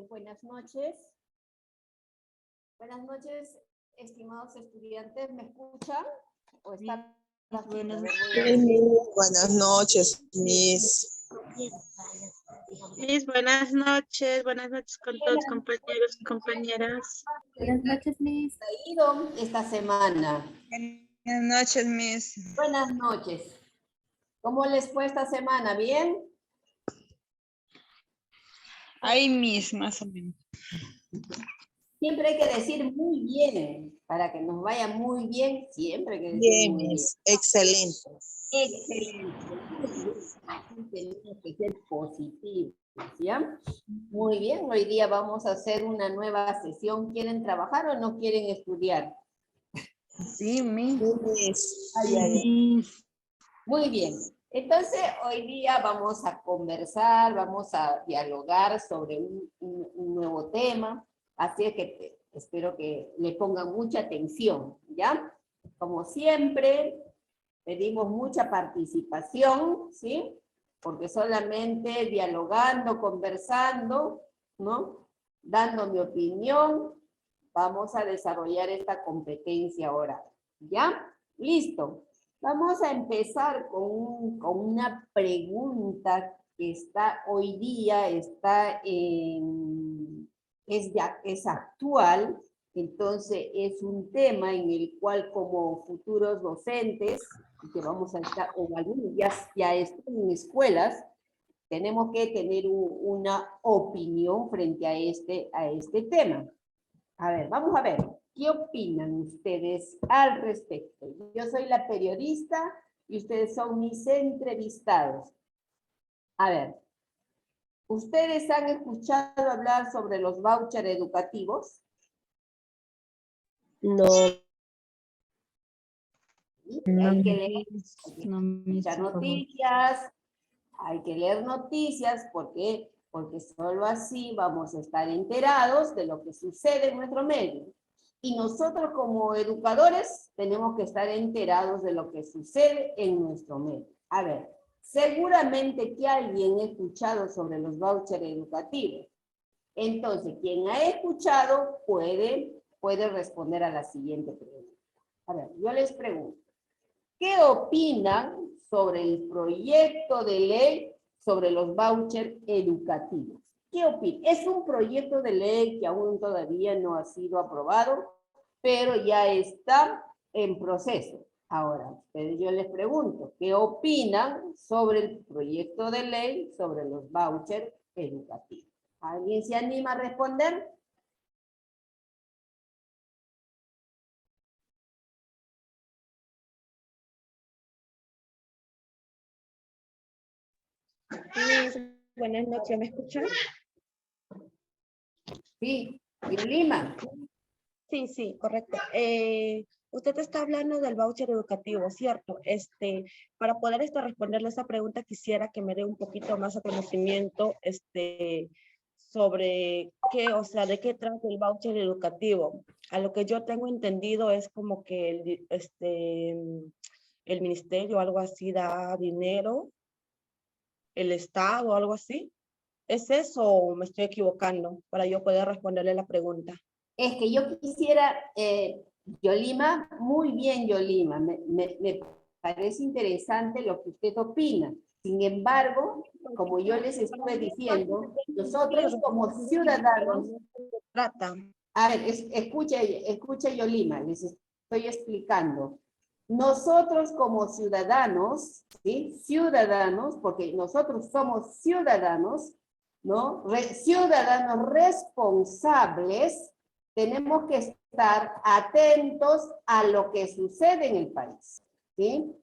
Buenas noches. Buenas noches, estimados estudiantes. ¿Me escuchan? ¿O están Buenas noches, Miss. Miss, buenas noches con todos compañeros y compañeras. Buenas noches, Miss. ¿Cómo ha ido esta semana? Buenas noches, Miss. Buenas noches. ¿Cómo les fue esta semana? ¿Bien? Ahí, Miss, más o menos. Siempre hay que decir muy bien, para que nos vaya muy bien, siempre hay que decir Bien, muy bien. Miss. Excelente. Excelente. Aquí tenemos que ser positivos, ¿ya? Muy bien, hoy día vamos a hacer una nueva sesión. ¿Quieren trabajar o no quieren estudiar? Sí, Miss. Ay, ay, ay. Muy bien. Entonces, hoy día vamos a conversar, vamos a dialogar sobre un nuevo tema. Así es que espero que le pongan mucha atención, ¿ya? Como siempre, pedimos mucha participación, ¿sí? Porque solamente dialogando, conversando, ¿no? Dando mi opinión, vamos a desarrollar esta competencia oral, ¿ya? Listo. Vamos a empezar con una pregunta que está hoy día, es actual, entonces es un tema en el cual como futuros docentes, que vamos a estar, o algunos ya están en escuelas, tenemos que tener una opinión frente a este tema. A ver, vamos a ver. ¿Qué opinan ustedes al respecto? Yo soy la periodista y ustedes son mis entrevistados. A ver, ¿ustedes han escuchado hablar sobre los vouchers educativos? No. Hay que leer, escuchar noticias, hay que leer noticias porque solo así vamos a estar enterados de lo que sucede en nuestro medio. Y nosotros como educadores tenemos que estar enterados de lo que sucede en nuestro medio. A ver, seguramente que alguien ha escuchado sobre los vouchers educativos. Entonces, quien ha escuchado puede responder a la siguiente pregunta. A ver, yo les pregunto, ¿qué opinan sobre el proyecto de ley sobre los vouchers educativos? ¿Qué opinan? Es un proyecto de ley que aún todavía no ha sido aprobado, pero ya está en proceso. Ahora, ustedes yo les pregunto, ¿qué opinan sobre el proyecto de ley sobre los vouchers educativos? ¿Alguien se anima a responder? Buenas noches, ¿me escuchan? Sí, Lima. Sí, correcto. Usted está hablando del voucher educativo, ¿cierto? Para poder responderle esa pregunta, quisiera que me dé un poquito más de conocimiento sobre qué, o sea, de qué trata el voucher educativo. A lo que yo tengo entendido es como que el ministerio o algo así da dinero, el Estado o algo así. ¿Es eso o me estoy equivocando para yo poder responderle la pregunta? Es que yo quisiera, Yolima, muy bien Yolima, me parece interesante lo que usted opina. Sin embargo, como yo les estuve diciendo, nosotros como ciudadanos, a ver, escuche Yolima, les estoy explicando. Nosotros como ciudadanos, ¿sí? Ciudadanos, porque nosotros somos ciudadanos, ¿no? Ciudadanos responsables, tenemos que estar atentos a lo que sucede en el país, ¿sí?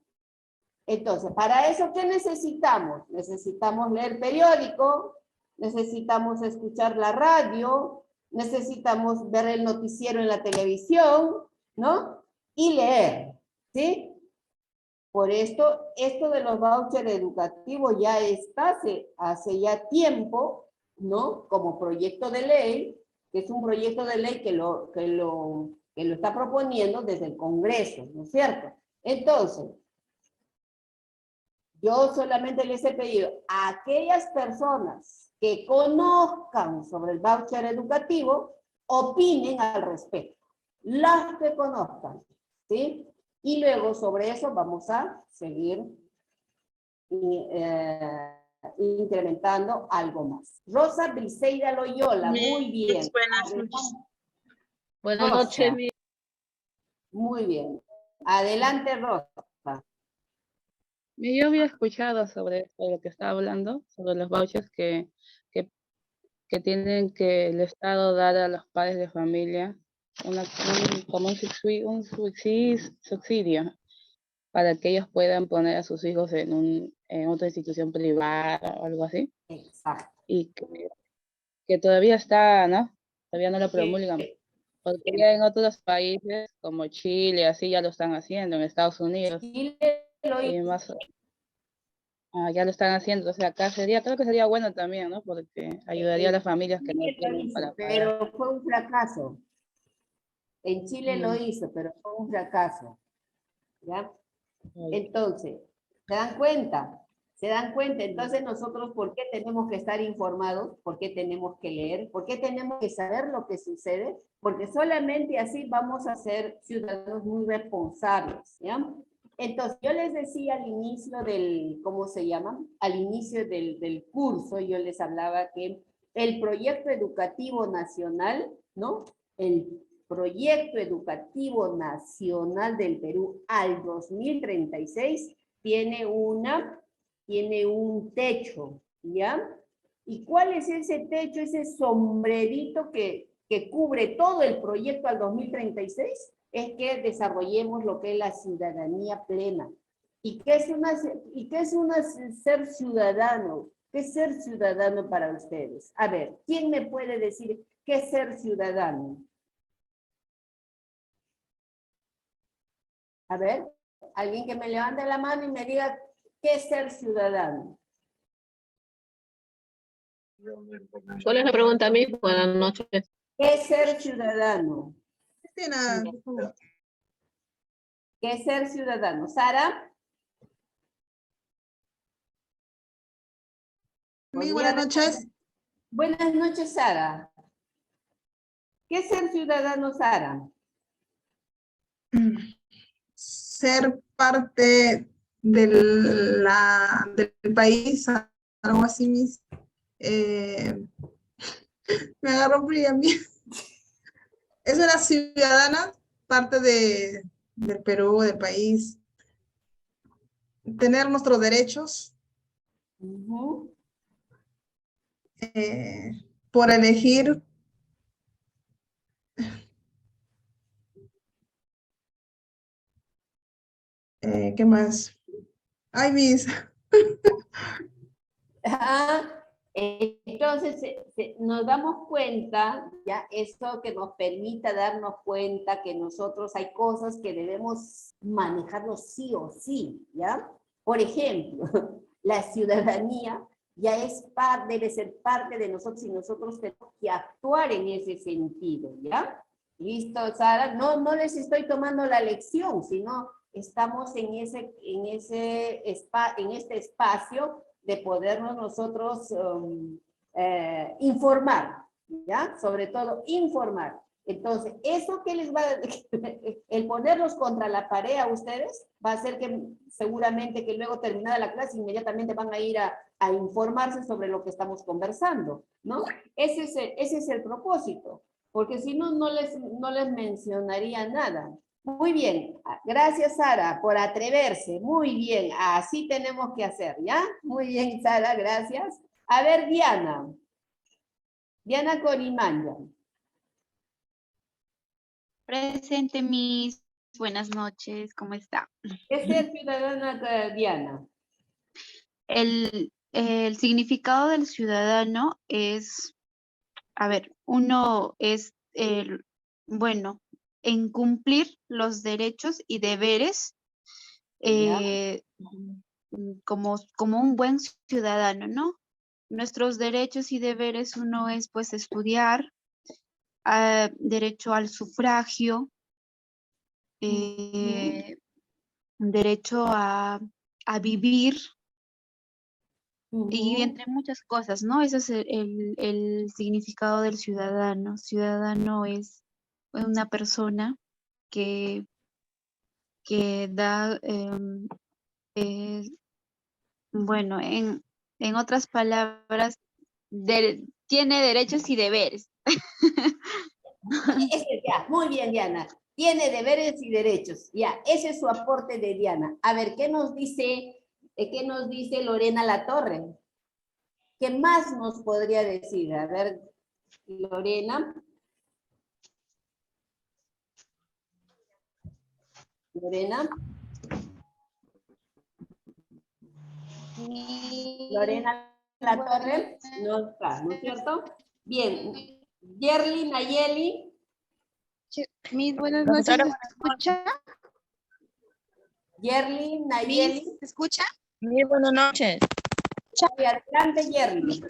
Entonces, para eso, ¿qué necesitamos? Necesitamos leer periódico, necesitamos escuchar la radio, necesitamos ver el noticiero en la televisión, ¿no? Y leer, ¿sí? Por esto de los vouchers educativos ya está hace ya tiempo, ¿no? Como proyecto de ley, que es un proyecto de ley que lo está proponiendo desde el Congreso, ¿no es cierto? Entonces, yo solamente les he pedido a aquellas personas que conozcan sobre el voucher educativo, opinen al respecto. Las que conozcan, ¿sí? Y luego sobre eso vamos a seguir incrementando algo más. Rosa Briseida Loyola, muy bien. Buenas noches. Buenas noches. Muy bien. Adelante, Rosa. Yo había escuchado sobre lo que estaba hablando, sobre los vouchers que tienen que el Estado dar a los padres de familia como un subsidio para que ellos puedan poner a sus hijos en otra institución privada o algo así. Exacto. Y que todavía está, ¿no? Todavía no lo promulgan. Porque ya en otros países como Chile, así ya lo están haciendo, en Estados Unidos. Chile lo Y hizo. más, ya lo están haciendo. Entonces acá creo que sería bueno también, ¿no? Porque ayudaría a las familias que no tienen para pagar. Pero fue un fracaso. En Chile lo hizo, pero fue un fracaso. ¿Ya? Entonces, ¿se dan cuenta? ¿Se dan cuenta? Entonces nosotros, ¿por qué tenemos que estar informados? ¿Por qué tenemos que leer? ¿Por qué tenemos que saber lo que sucede? Porque solamente así vamos a ser ciudadanos muy responsables, ¿ya? Entonces, yo les decía al inicio del, ¿cómo se llama? Al inicio del curso, yo les hablaba que el proyecto educativo nacional, ¿no? El proyecto educativo nacional del Perú al 2036 tiene un techo, ¿ya? ¿Y cuál es ese techo, ese sombrerito que cubre todo el proyecto al 2036? Es que desarrollemos lo que es la ciudadanía plena. ¿Y qué es ser ciudadano? ¿Qué es ser ciudadano para ustedes? A ver, ¿quién me puede decir qué es ser ciudadano? A ver, alguien que me levante la mano y me diga qué es ser ciudadano. ¿Cuál es la pregunta a mí? Buenas noches. ¿Qué es ser ciudadano? Cristina, ¿Qué es ser ciudadano? ¿Sara? muy buenas noches. Buenas noches, Sara. ¿Qué es ser ciudadano, Sara? Ser parte del país, algo así mismo. Me agarró frío a mí. Es una ciudadana, parte del Perú, del país. Tener nuestros derechos. Por elegir. ¿Qué más? Ay, mis. Entonces, nos damos cuenta, ya, esto que nos permita darnos cuenta que nosotros hay cosas que debemos manejarlos sí o sí, ¿ya? Por ejemplo, la ciudadanía ya debe ser parte de nosotros y nosotros tenemos que actuar en ese sentido, ¿ya? ¿Listo, Sara? No les estoy tomando la lección, sino estamos en este espacio de podernos nosotros informar, ¿ya? Sobre todo informar. Entonces, eso que les va a, el ponerlos contra la pared a ustedes, va a hacer que seguramente que luego terminada la clase inmediatamente van a ir a informarse sobre lo que estamos conversando, ¿no? Ese es el propósito, porque si no, no les mencionaría nada. Muy bien, gracias Sara por atreverse, muy bien, así tenemos que hacer, ¿ya? Muy bien Sara, gracias. A ver Diana Corimanya. Presente, Miss. Buenas noches, ¿cómo está? ¿Qué es ser ciudadana, Diana? El significado del ciudadano es, a ver, uno es, bueno, en cumplir los derechos y deberes como un buen ciudadano, ¿no? Nuestros derechos y deberes, uno es pues estudiar, derecho al sufragio, derecho a vivir, Y entre muchas cosas, ¿no? Ese es el significado del ciudadano. Ciudadano es una persona que da, bueno, en otras palabras, tiene derechos y deberes. Ya, muy bien, Diana. Tiene deberes y derechos. Ya, ese es su aporte de Diana. A ver, ¿qué nos dice Lorena Latorre? ¿Qué más nos podría decir? A ver, Lorena. Lorena Latorre no está, ¿no es cierto? Bien. Yerli Nayeli. Mis buenas noches, ¿se escucha? Yerli Nayeli. ¿Se escucha? Muy buenas noches. Adelante, Yerli.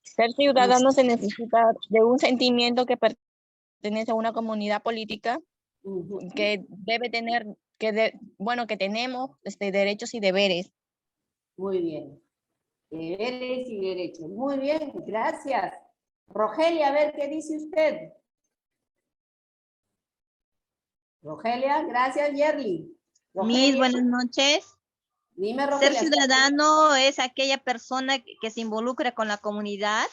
Ser ciudadano se necesita de un sentimiento que pertenece a una comunidad política que debe tener, que tenemos derechos y deberes. Muy bien. Deberes y derechos. Muy bien, gracias. Rogelia, a ver qué dice usted. Rogelia, gracias, Yerli. Mis buenas noches. Dime, Ser Rogelia. ciudadano es aquella persona que se involucra con la comunidad,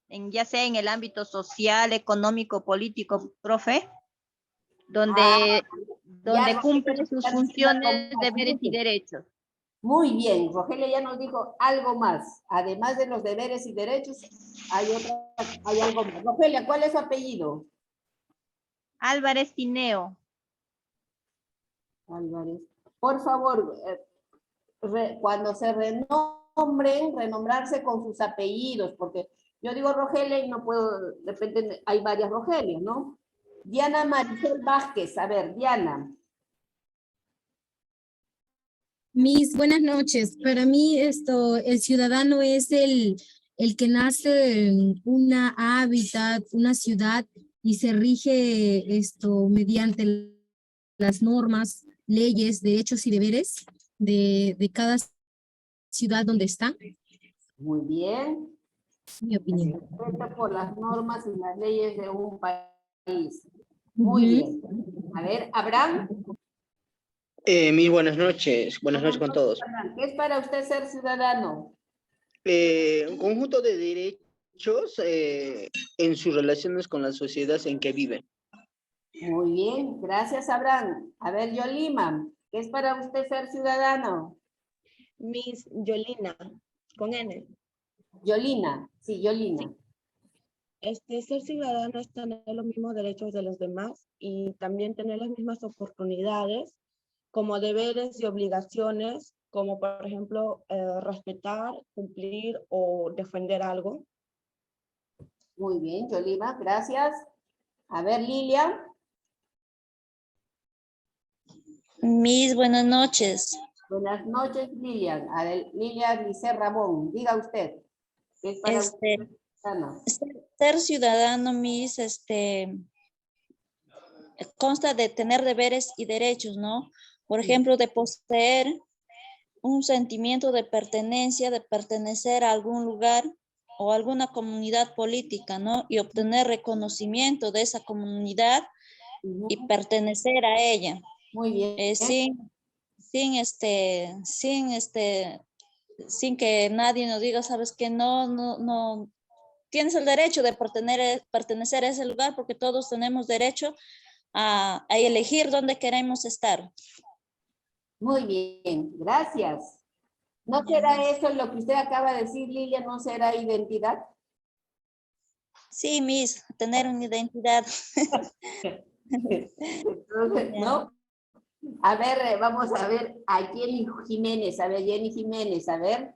ya sea en el ámbito social, económico, político, profe, donde cumple sus funciones, deberes y derechos. Muy bien, Rogelia ya nos dijo algo más. Además de los deberes y derechos, hay algo más. Rogelia, ¿cuál es su apellido? Álvarez Tineo. Álvarez. Por favor, cuando se renombrarse con sus apellidos, porque yo digo Rogelia y no puedo, depende, hay varias Rogelias, ¿no? Diana Maricel Vázquez, a ver, Diana. Mis buenas noches. Para mí el ciudadano es el que nace en una hábitat, una ciudad y se rige mediante las normas, leyes, derechos y deberes de cada ciudad donde está. Muy bien. Mi opinión. Respeto por las normas y las leyes de un país. Muy bien. A ver, Abraham. Mis buenas noches con todos. ¿Qué es para usted ser ciudadano? Un conjunto de derechos en sus relaciones con las sociedades en que viven. Muy bien, gracias Abraham. A ver, Yolima, ¿qué es para usted ser ciudadano? Miss Yolina, con N. Yolina, sí, Yolina. Ser ciudadano es tener los mismos derechos de los demás y también tener las mismas oportunidades como deberes y obligaciones, como por ejemplo respetar, cumplir o defender algo. Muy bien, Yolima, gracias. A ver, Lilia. Mis buenas noches. Buenas noches, Lilian. A ver, Lilian Lice Ramón, diga usted. ¿Qué es para usted? Ser ciudadano, consta de tener deberes y derechos, ¿no? Por ejemplo, de poseer un sentimiento de pertenencia, de pertenecer a algún lugar o alguna comunidad política, ¿no? Y obtener reconocimiento de esa comunidad y pertenecer a ella. Muy bien. Sin que nadie nos diga, sabes que no tienes el derecho de pertenecer a ese lugar, porque todos tenemos derecho a elegir dónde queremos estar. Muy bien, gracias. ¿No será eso lo que usted acaba de decir, Lilia? ¿No será identidad? Sí, Miss, tener una identidad. Entonces, ¿no? A ver, vamos a ver a Jenny Jiménez. A ver, Jenny Jiménez, a ver.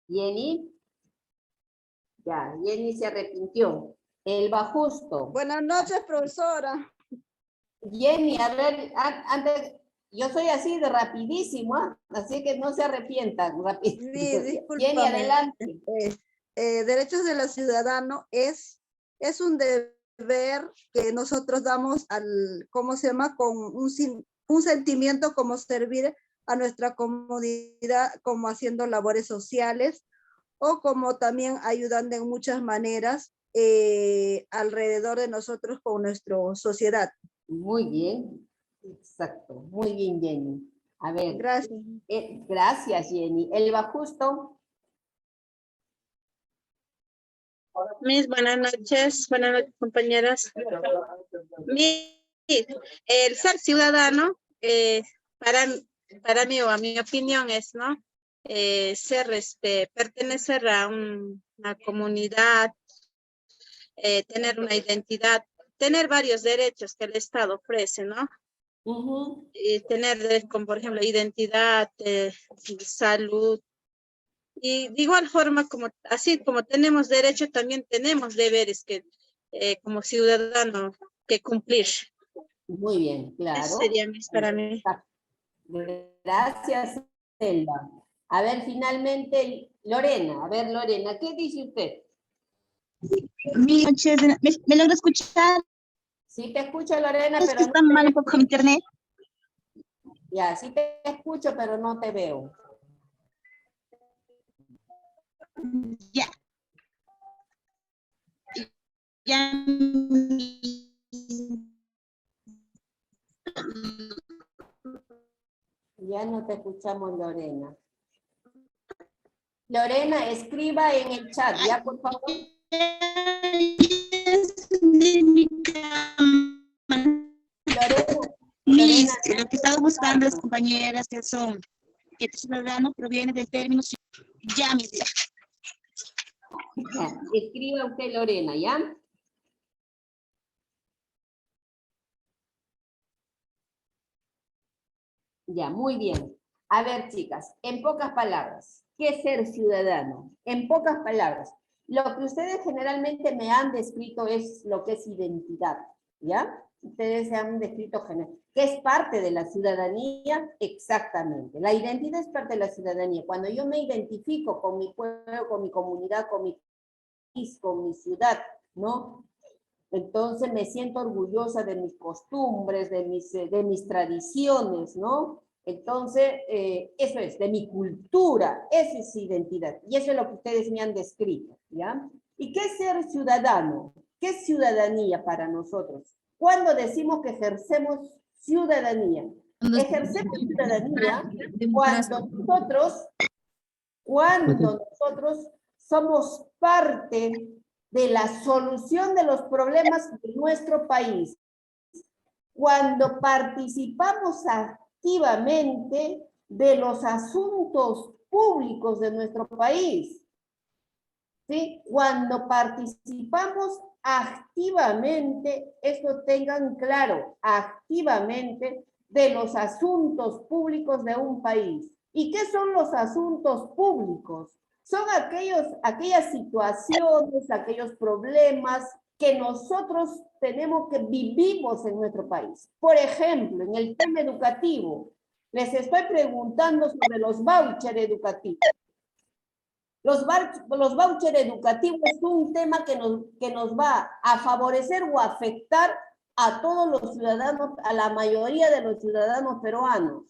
Jenny. Ya, Jenny se arrepintió. Elba Justo. Buenas noches, profesora. Jenny, a ver, antes, yo soy así de rapidísimo, ¿eh? Así que no se arrepientan. Sí, discúlpame. Jenny, adelante. derechos de los ciudadanos es un deber que nosotros damos al, ¿cómo se llama? Con un sentimiento como servir a nuestra comunidad, como haciendo labores sociales o como también ayudando en muchas maneras alrededor de nosotros con nuestra sociedad. Muy bien, exacto, muy bien, Jenny. A ver, Gracias. Gracias, Jenny. Elba Justo. Miss, buenas noches, compañeras. Miss, el ser ciudadano, para mí o a mi opinión es, ¿no? Pertenecer a una comunidad, tener una identidad, tener varios derechos que el Estado ofrece, ¿no? Y tener, como por ejemplo, identidad, salud. Y de igual forma, así como tenemos derecho, también tenemos deberes que como ciudadanos que cumplir. Muy bien, claro. Eso sería para mí. Gracias, Elba. A ver, finalmente, Lorena. A ver, Lorena, ¿qué dice usted? ¿Me logra escuchar? Sí te escucho, Lorena, Es pero que está mal un poco mi internet. Ya, sí te escucho, pero no te veo. Ya. Ya. Ya no te escuchamos, Lorena. Lorena, escriba en el chat, ya, por favor. Lorena, lo que estaba buscando las compañeras que son, que el ciudadano proviene del término ya, mi vida. Ya, escriba usted, Lorena, ¿ya? Ya, muy bien. A ver, chicas, en pocas palabras, ¿qué es ser ciudadano? En pocas palabras, lo que ustedes generalmente me han descrito es lo que es identidad, ¿ya? Ustedes se han descrito ¿qué es parte de la ciudadanía? Exactamente. La identidad es parte de la ciudadanía. Cuando yo me identifico con mi pueblo, con mi comunidad, con mi país, con mi ciudad, ¿no? Entonces me siento orgullosa de mis costumbres, de mis tradiciones, ¿no? Entonces, eso es, de mi cultura, esa es identidad. Y eso es lo que ustedes me han descrito, ¿ya? ¿Y qué es ser ciudadano? ¿Qué es ciudadanía para nosotros? ¿Cuándo decimos que ejercemos ciudadanía? Ejercemos ciudadanía cuando nosotros somos parte de la solución de los problemas de nuestro país. Cuando participamos activamente de los asuntos públicos de nuestro país. ¿Sí? Cuando participamos activamente, esto tengan claro, activamente de los asuntos públicos de un país. ¿Y qué son los asuntos públicos? Son aquellas situaciones, aquellos problemas que nosotros vivimos en nuestro país. Por ejemplo, en el tema educativo, les estoy preguntando sobre los vouchers educativos. Los vouchers educativos es un tema que nos va a favorecer o a afectar a todos los ciudadanos, a la mayoría de los ciudadanos peruanos,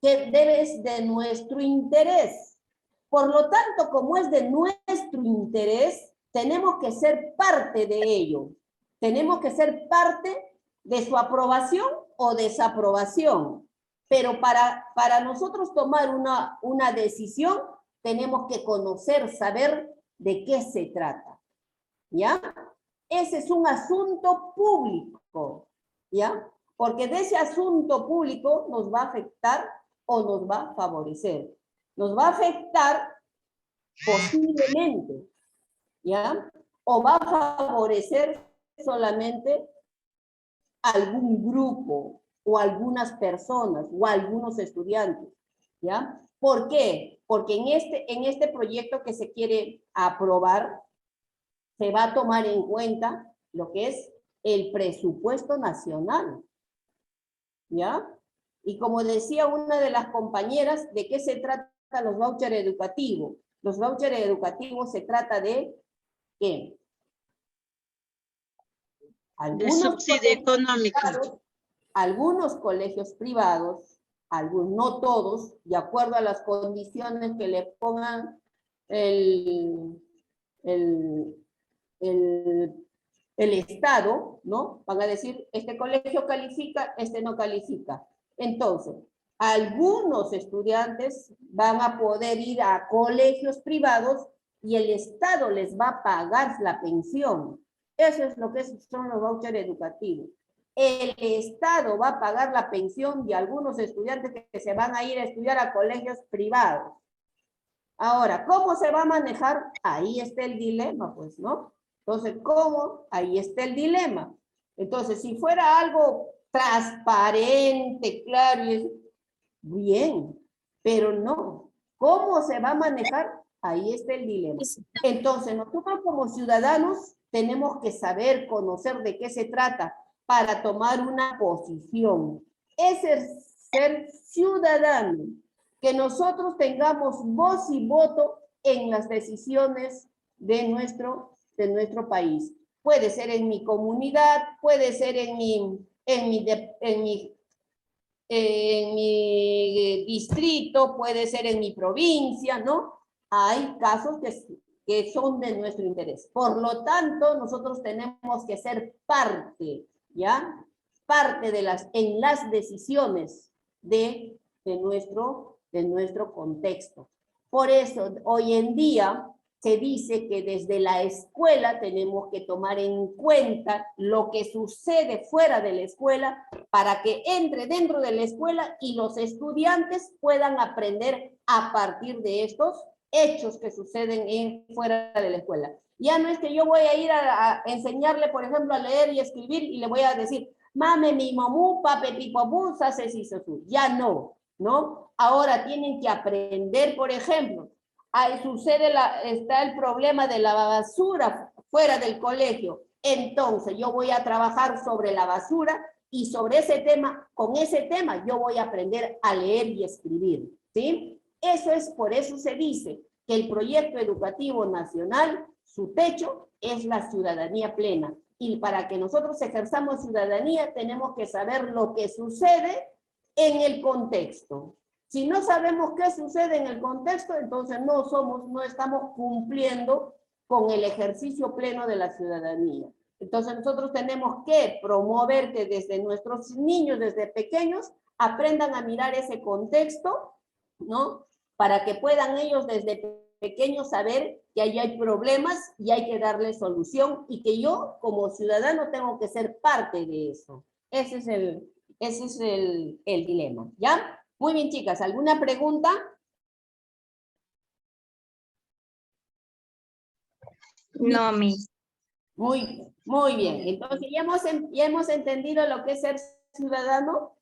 que es de nuestro interés. Por lo tanto, como es de nuestro interés, tenemos que ser parte de ello. Tenemos que ser parte de su aprobación o desaprobación. Pero para nosotros tomar una decisión, tenemos que conocer, saber de qué se trata. ¿Ya? Ese es un asunto público. ¿Ya? Porque de ese asunto público nos va a afectar o nos va a favorecer. Nos va a afectar posiblemente, ¿ya? O va a favorecer solamente algún grupo o algunas personas o algunos estudiantes, ¿ya? ¿Por qué? Porque en este proyecto que se quiere aprobar se va a tomar en cuenta lo que es el presupuesto nacional, ¿ya? Y como decía una de las compañeras, ¿de qué se trata los vouchers educativos? Los vouchers educativos se trata de ¿qué? De subsidio económico. Algunos colegios privados, no todos, de acuerdo a las condiciones que le pongan el Estado, ¿no? Van a decir, este colegio califica, este no califica. Entonces, algunos estudiantes van a poder ir a colegios privados y el Estado les va a pagar la pensión. Eso es lo que son los vouchers educativos. El Estado va a pagar la pensión de algunos estudiantes que se van a ir a estudiar a colegios privados. Ahora, ¿cómo se va a manejar? Ahí está el dilema, pues, ¿no? Entonces, ¿cómo? Ahí está el dilema. Entonces, si fuera algo transparente, claro, bien, pero no. ¿Cómo se va a manejar? Ahí está el dilema. Entonces, nosotros como ciudadanos tenemos que saber, conocer de qué se trata para tomar una posición. Es ser ciudadano, que nosotros tengamos voz y voto en las decisiones de nuestro país. Puede ser en mi comunidad, puede ser en mi distrito, puede ser en mi provincia, ¿no? Hay casos que son de nuestro interés. Por lo tanto, nosotros tenemos que ser parte, ¿ya? Parte en las decisiones de nuestro contexto. Por eso, hoy en día, se dice que desde la escuela tenemos que tomar en cuenta lo que sucede fuera de la escuela para que entre dentro de la escuela y los estudiantes puedan aprender a partir de estos hechos que suceden fuera de la escuela. Ya no es que yo voy a ir a enseñarle, por ejemplo, a leer y escribir y le voy a decir, mame, mi mamú, pape, pipopú, sase, sisosu. Ya no, ¿no? Ahora tienen que aprender, por ejemplo, ahí está el problema de la basura fuera del colegio. Entonces, yo voy a trabajar sobre la basura y sobre ese tema, con ese tema, yo voy a aprender a leer y escribir, ¿sí? Por eso se dice que el proyecto educativo nacional, su techo es la ciudadanía plena. Y para que nosotros ejerzamos ciudadanía, tenemos que saber lo que sucede en el contexto. Si no sabemos qué sucede en el contexto, entonces no estamos cumpliendo con el ejercicio pleno de la ciudadanía. Entonces nosotros tenemos que promover que desde nuestros niños, desde pequeños, aprendan a mirar ese contexto, ¿no? Para que puedan ellos desde pequeños saber que ahí hay problemas y hay que darle solución y que yo como ciudadano tengo que ser parte de eso. Ese es el dilema, ¿ya? Muy bien, chicas, ¿alguna pregunta? No, Miss. Muy bien. Entonces, ¿ya hemos entendido lo que es ser ciudadano?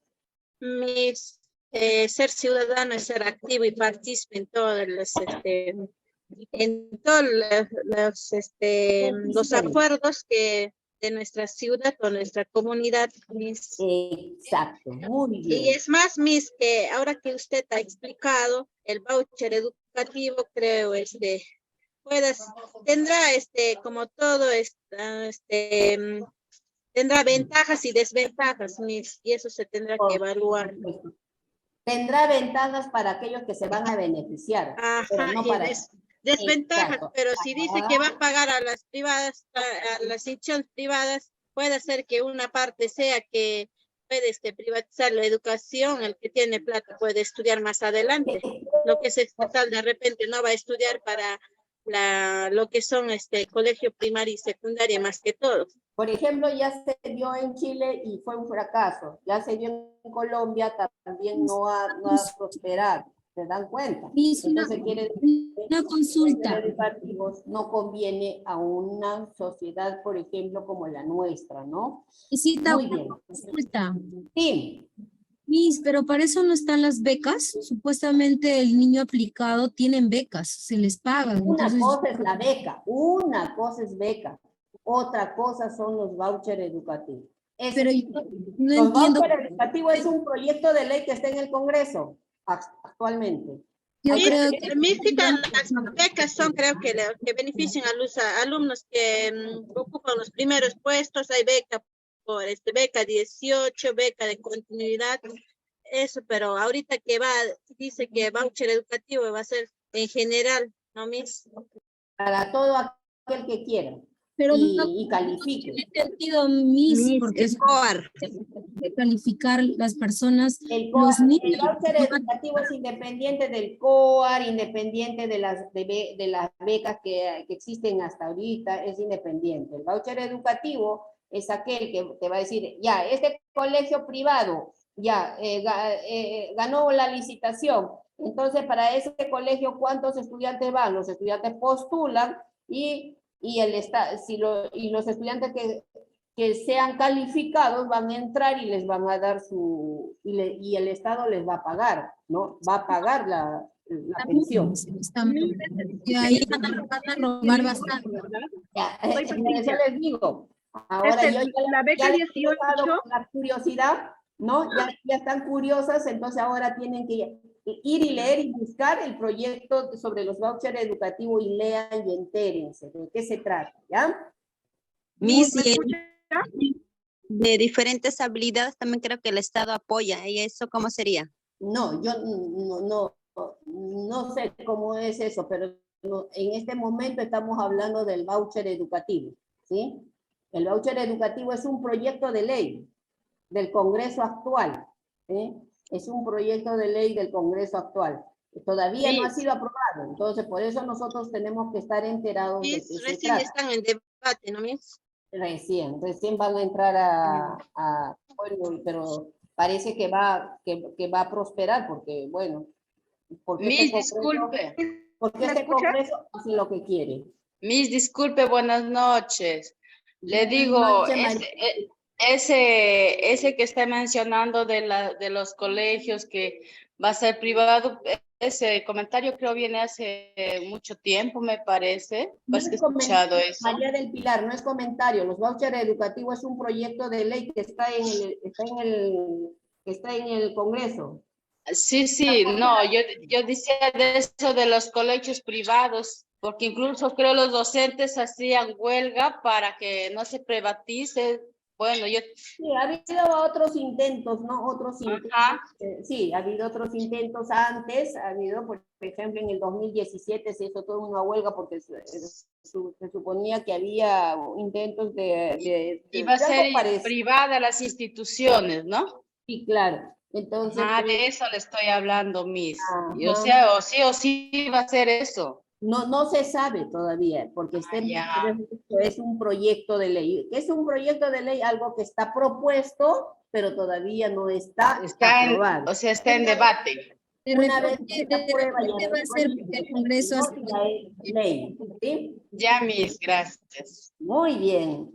Miss, ser ciudadano es ser activo y partícipe en todos los acuerdos que de nuestra ciudad o nuestra comunidad, Miss. Exacto, muy bien. Y es más, Miss, que ahora que usted ha explicado el voucher educativo, creo, tendrá como todo, tendrá ventajas y desventajas, Miss, y eso se tendrá que evaluar. Tendrá ventajas para aquellos que se van a beneficiar. Ajá, pero no para... desventajas, Exacto. pero si dice que va a pagar a las privadas, a las instituciones privadas, puede ser que una parte sea que puede privatizar la educación, el que tiene plata puede estudiar más adelante. Lo que es estatal de repente no va a estudiar para lo que son colegio primario y secundaria más que todo. Por ejemplo, ya se dio en Chile y fue un fracaso. Ya se dio en Colombia, también no ha prosperado. ¿Se dan cuenta? Entonces quiere decir que una consulta. los educativos no conviene a una sociedad, por ejemplo, como la nuestra, ¿no? Muy bien. Consulta. Sí. Miss, pero para eso no están las becas. Supuestamente el niño aplicado tienen becas, se les pagan. Una Entonces... cosa es la beca, una cosa es beca, otra cosa son los vouchers educativos. Pero yo no los entiendo. vouchers educativos es un proyecto de ley que está en el Congreso actualmente. Yo Sí, creo que mística, las becas son, creo que benefician a los alumnos que ocupan los primeros puestos. Hay beca por beca 18, beca de continuidad, eso, pero ahorita que dice que voucher educativo va a ser en general, ¿no, Miss? Para todo aquel que quiera pero no y califique. tiene sentido, porque es de calificar las personas, El los niños. voucher educativo es independiente del COAR, independiente de las becas que existen hasta ahorita, es independiente. El voucher educativo es aquel que te va a decir, ya, este colegio privado ya ganó la licitación, entonces para ese colegio, ¿cuántos estudiantes van? Los estudiantes postulan y los estudiantes que sean calificados van a entrar y les van a dar y el Estado les va a pagar, ¿no? Va a pagar la pensión. Y ahí van a robar bastante. Ya, eso les digo. Ahora yo la beca ya 18. Con la curiosidad, ¿no? Ya están curiosas, entonces ahora tienen que ir y leer y buscar el proyecto sobre los vouchers educativos y lean y entérense de qué se trata, ¿ya? Miss, de diferentes habilidades también creo que el Estado apoya. ¿Y eso cómo sería? No, yo no sé cómo es eso, pero en este momento estamos hablando del voucher educativo, ¿sí? El voucher educativo es un proyecto de ley del Congreso actual, ¿sí? Es un proyecto de ley del Congreso actual. Todavía no ha sido aprobado, entonces por eso nosotros tenemos que estar enterados de qué se Recién trata. están en debate, ¿no, Miss? Recién van a entrar bueno, pero parece que va a prosperar porque, bueno, porque Miss, disculpe. Porque este Congreso hace lo que quiere. Miss, disculpe, buenas noches. Le Buenas digo, noches, ese que está mencionando de los colegios que va a ser privado, ese comentario creo viene hace mucho tiempo, me parece. No ¿Has es escuchado eso? María del Pilar, no es comentario. Los vouchers educativos es un proyecto de ley que está en el Congreso. Sí, no, yo decía de eso de los colegios privados, porque incluso creo los docentes hacían huelga para que no se privatice. Bueno, Sí, ha habido otros intentos, ¿no? Sí, ha habido otros intentos antes, ha habido, por ejemplo, en el 2017 se hizo toda una huelga porque se suponía que había intentos de iba a ser parecido. privada las instituciones, ¿no? Sí, claro. Entonces, de eso le estoy hablando, Miss. Ajá. O sea, o sí va a ser eso. No se sabe todavía, porque es un proyecto de ley. ¿Qué es un proyecto de ley? Algo que está propuesto, pero todavía no está aprobado. O sea, está en debate. Una vez que se aprueba ¿Qué va a hacer el Congreso? Ley, ¿sí? Ya, Miss, gracias. Muy bien.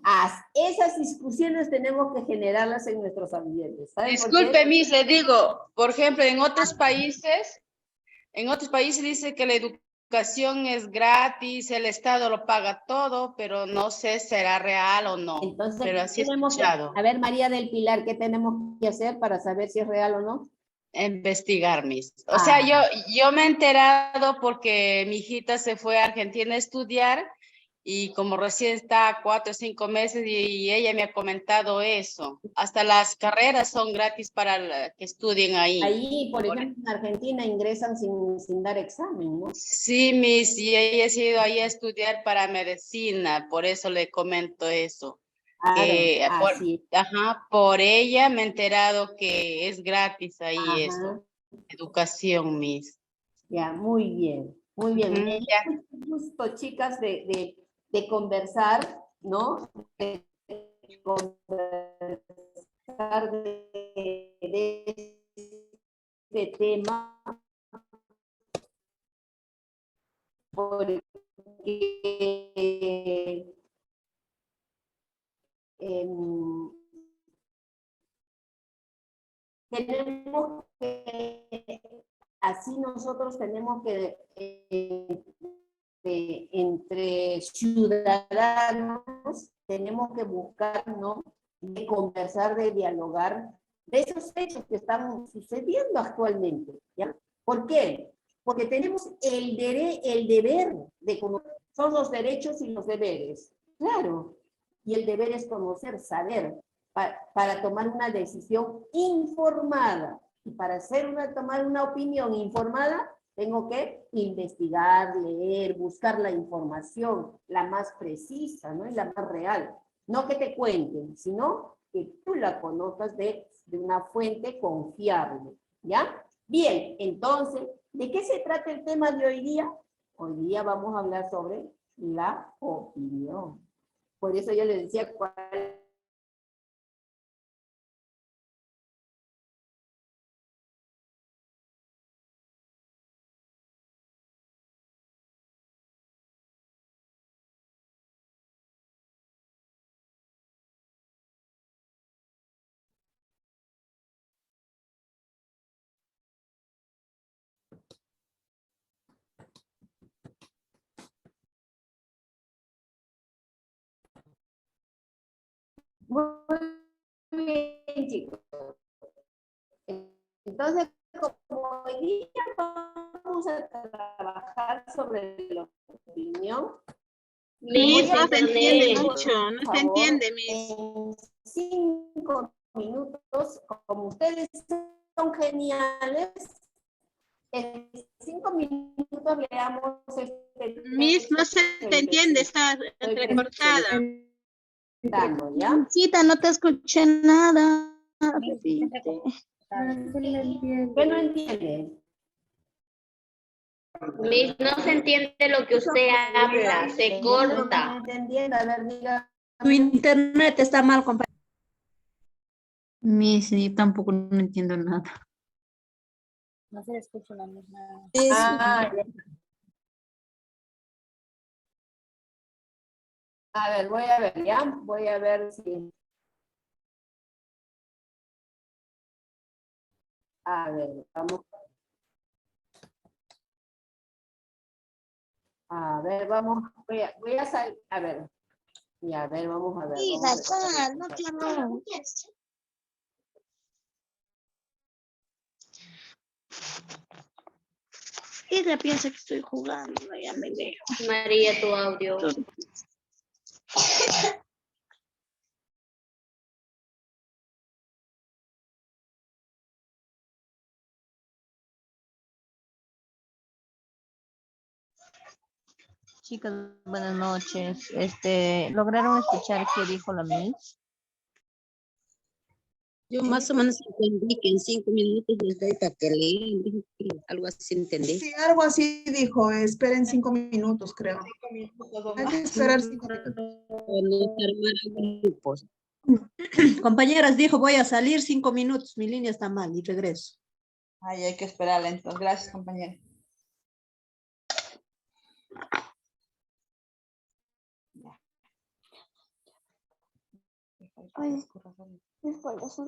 Esas discusiones tenemos que generarlas en nuestros ambientes. Disculpe, Miss, le digo, por ejemplo, en otros países dice que la educación es gratis, el Estado lo paga todo, pero no sé si será real o no. Entonces, pero así he escuchado. A ver, María del Pilar, ¿qué tenemos que hacer para saber si es real o no? Investigar, Miss. O sea, yo me he enterado porque mi hijita se fue a Argentina a estudiar y como recién está 4 o 5 meses y ella me ha comentado eso. Hasta las carreras son gratis para que estudien ahí. Ahí, por ejemplo, en Argentina ingresan sin dar examen, ¿no? Sí, Miss, y ella ha ido ahí a estudiar para medicina, por eso le comento eso. Por ella me he enterado que es gratis ahí eso. Educación, Miss. Ya, muy bien, muy bien. Me da mucho gusto, chicas, de conversar, ¿no? De conversar de este tema. Porque tenemos que, así nosotros tenemos que, entre ciudadanos, tenemos que buscar, ¿no? De conversar, de dialogar, de esos hechos que están sucediendo actualmente, ¿ya? ¿Por qué? porque tenemos el deber de conocer. Son los derechos y los deberes. Claro. Y el deber es conocer, saber, para tomar una decisión informada. Y para tomar una opinión informada, tengo que investigar, leer, buscar la información, la más precisa, ¿no? Y la más real. No que te cuenten, sino que tú la conozcas de una fuente confiable, ¿ya? Bien, entonces, ¿de qué se trata el tema de hoy día? Hoy día vamos a hablar sobre la opinión. Por eso yo les decía cuál. Muy bien, chicos. Entonces, como hoy día vamos a trabajar sobre la opinión. Miss, no se entiende mucho, no se entiende, Miss. En 5 minutos, como ustedes son geniales, en 5 minutos leamos este. Miss, no se te entiende, está recortada. ¿Ya? Cita, no te escuché nada. ¿Qué no entiendes? Miss, no se entiende lo que usted habla, se corta. No entendiendo, a ver, diga. Tu internet está mal, compañero. Miss, yo tampoco no entiendo nada. No se escucha la misma. Ah, ya. A ver, voy a ver, ¿ya? Voy a ver si. A ver, vamos. A ver, vamos. Voy a salir. A ver. Y a ver, vamos a ver. Sí, Vamos a ver. Gazal, no quiero. Ella piensa que estoy jugando, ya me leo. María, tu audio. Chicas, buenas noches. ¿Lograron escuchar qué dijo la Miss? Yo más o menos entendí que en 5 minutos les doy para que lean, dijo que algo así entendí. Sí, algo así dijo, esperen 5 minutos, creo. Hay que esperar 5 minutos. Compañeras, dijo, voy a salir 5 minutos, mi línea está mal y regreso. Ay, hay que esperarla entonces. Gracias, compañera.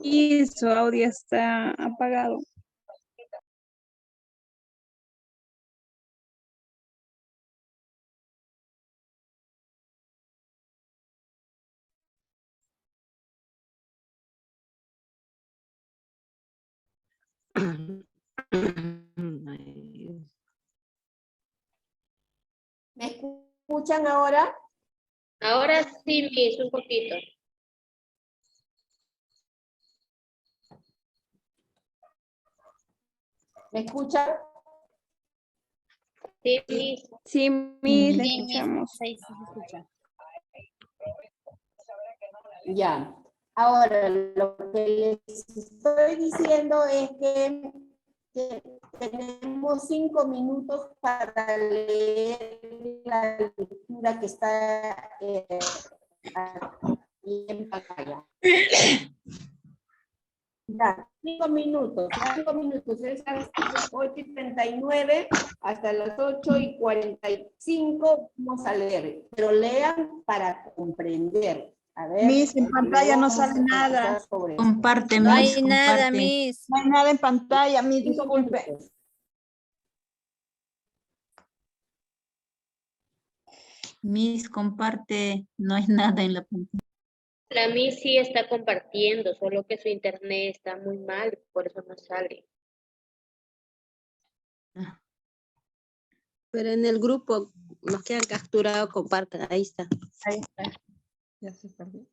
Y su audio está apagado. ¿Me escuchan ahora? Ahora sí, Miss, un poquito. ¿Me escuchan? Sí, Miss. Sí, Miss, le escuchamos. Sí, se escucha. Ya. Ahora, lo que les estoy diciendo es que tenemos 5 minutos para leer la lectura que está aquí en pantalla. Ya, 5 minutos, 5 minutos, es a las 8:39 hasta las 8:45 vamos a leer, pero lean para comprender. A ver, Miss, en pantalla no sale nada. Comparte, No Miss, hay nada, comparte. Miss. No hay nada en pantalla, Miss, disculpe. Miss, comparte. No hay nada en la pantalla. La Miss sí está compartiendo, solo que su internet está muy mal, por eso no sale. Pero en el grupo, los que han capturado, compartan. Ahí está. Ahí está. Ya se perdió.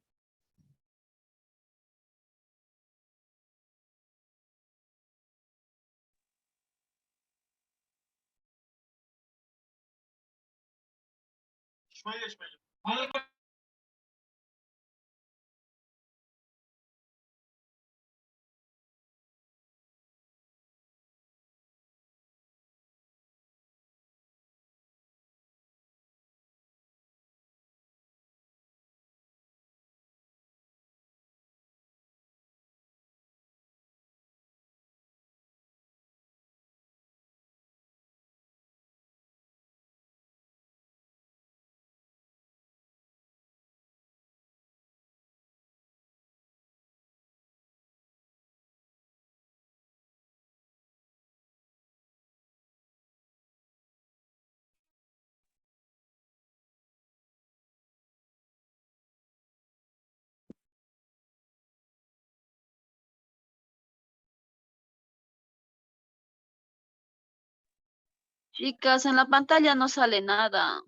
Chicas, en la pantalla no sale nada.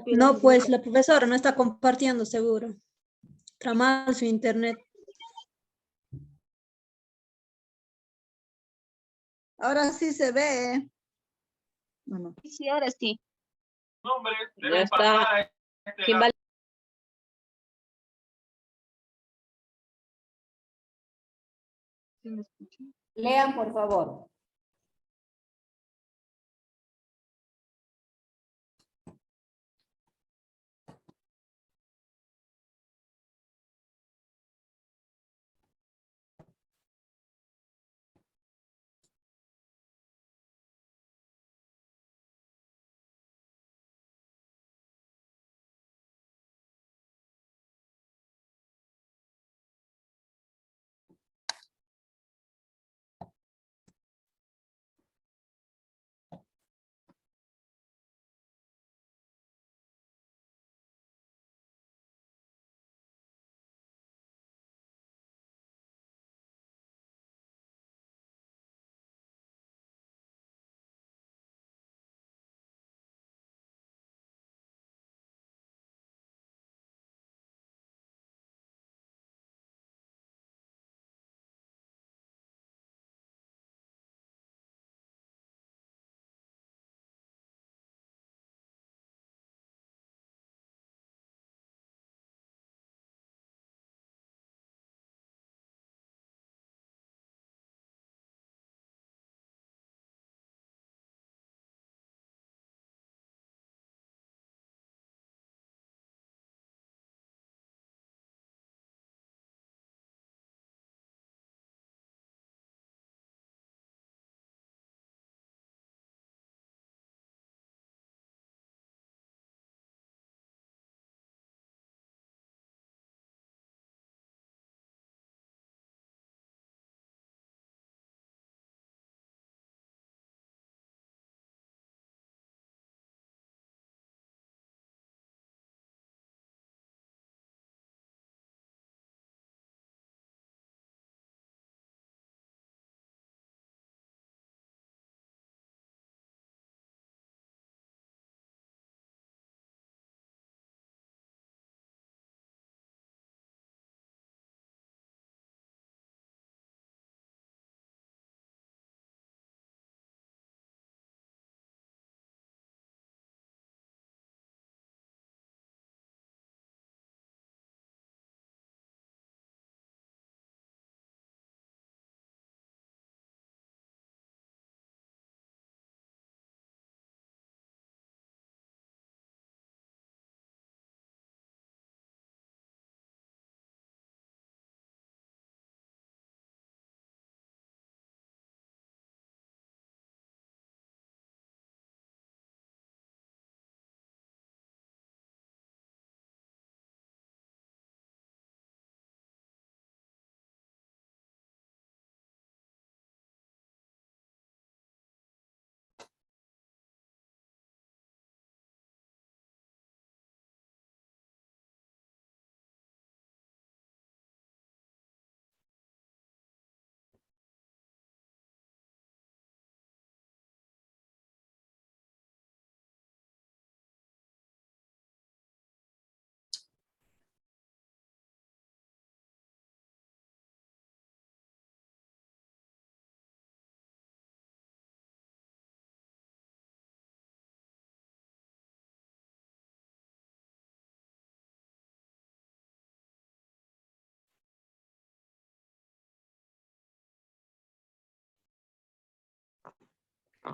No, pues la profesora no está compartiendo seguro. Está mal su internet. Ahora sí se ve. Sí, ahora sí. Ya está. ¿Quién va? Lean, por favor.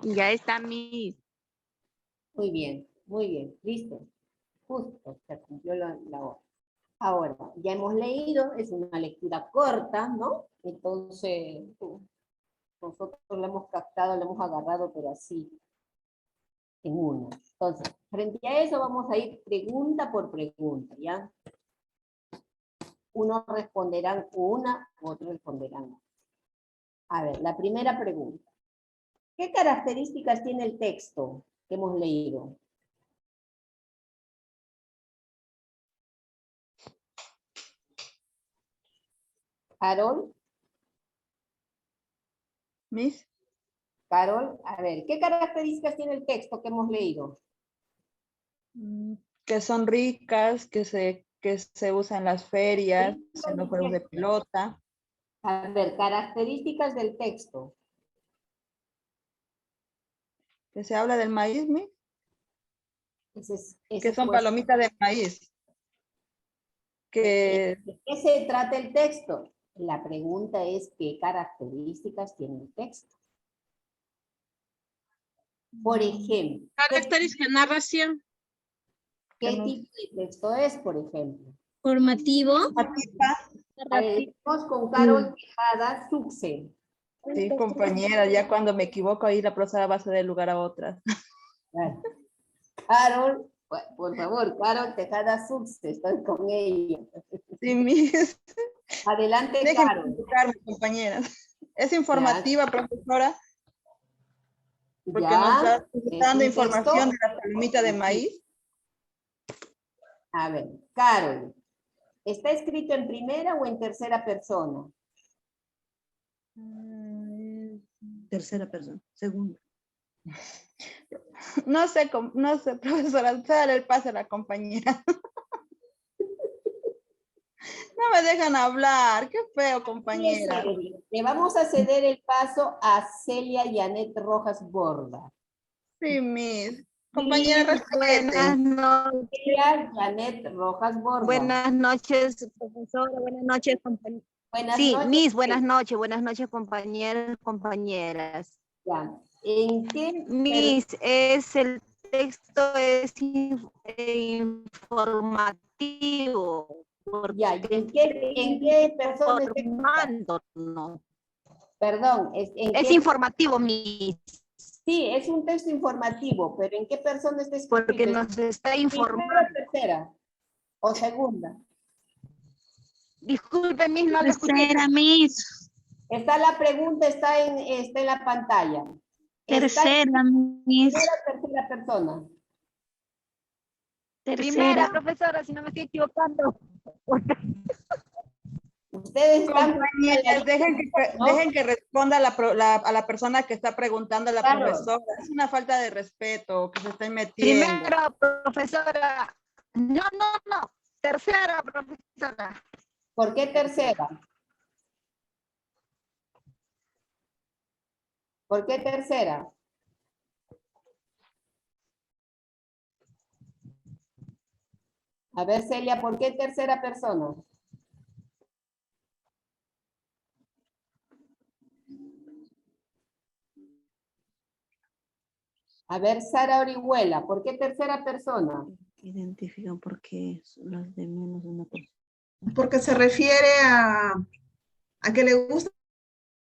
Ya está, Miss. Muy bien, listo. Justo, se cumplió la hora. Ahora, ya hemos leído, es una lectura corta, ¿no? Entonces, nosotros la hemos captado, la hemos agarrado, pero así, en una. Entonces, frente a eso vamos a ir pregunta por pregunta, ¿ya? Unos responderán una, otros responderán otra. A ver, la primera pregunta. ¿Qué características tiene el texto que hemos leído? Carol. Miss. Carol, a ver, ¿qué características tiene el texto que hemos leído? Que son ricas, que se usan en las ferias, en los juegos de pelota. A ver, características del texto. Que se habla del maíz, Miss. Que son pues, palomitas de maíz. Que... ¿De qué se trata el texto? La pregunta es, ¿qué características tiene el texto? Por ejemplo. Característica de narración. ¿Qué tipo de texto es, por ejemplo? Formativo. A ver, vamos con Carol Tejada Succe. Sí, compañera, ya cuando me equivoco ahí la profesora va a ceder lugar a otras. Carol, por favor, Carol Tejada Succe, estoy con ella. Sí, Miss. Adelante, Déjenme Carol. explicarme, compañeras. Es informativa, profesora, porque Ya, nos está ¿es dando un información texto? de la palomita de maíz. A ver, Carol, ¿está escrito en primera o en tercera persona? Tercera persona, segunda. No sé, profesora, dale el pase a la compañera. No me dejan hablar, qué feo, compañera. Le vamos a ceder el paso a Celia Janet Rojas Borda. Sí, Miss. Compañera, Buenas noches. Celia Janet Rojas Borda. Buenas noches, profesora. Buenas noches, compañeros. Sí, noches. Miss, buenas noches, compañeros, compañeras. Ya. ¿En qué? Miss, el texto es informativo. Ya, ¿en qué persona está informando? No. Perdón, es informativo, Miss. Sí, es un texto informativo, pero ¿en qué persona está escrito? Porque nos está informando. ¿Primera, tercera o segunda? Disculpe, Miss, no le escuché. Tercera, Miss. Está la pregunta, está en la pantalla. Tercera, Miss. Tercera persona. Primera, profesora, si no me estoy equivocando. Ustedes están... Compañeras, dejen que responda a la persona que está preguntando a la profesora. Es una falta de respeto que se estén metiendo. Primera, profesora. No. Tercera, profesora. ¿Por qué tercera? ¿Por qué tercera? A ver, Celia, ¿por qué tercera persona? A ver, Sara Orihuela, ¿por qué tercera persona? Identifican por qué las de menos de una persona. Porque se refiere a que le gustan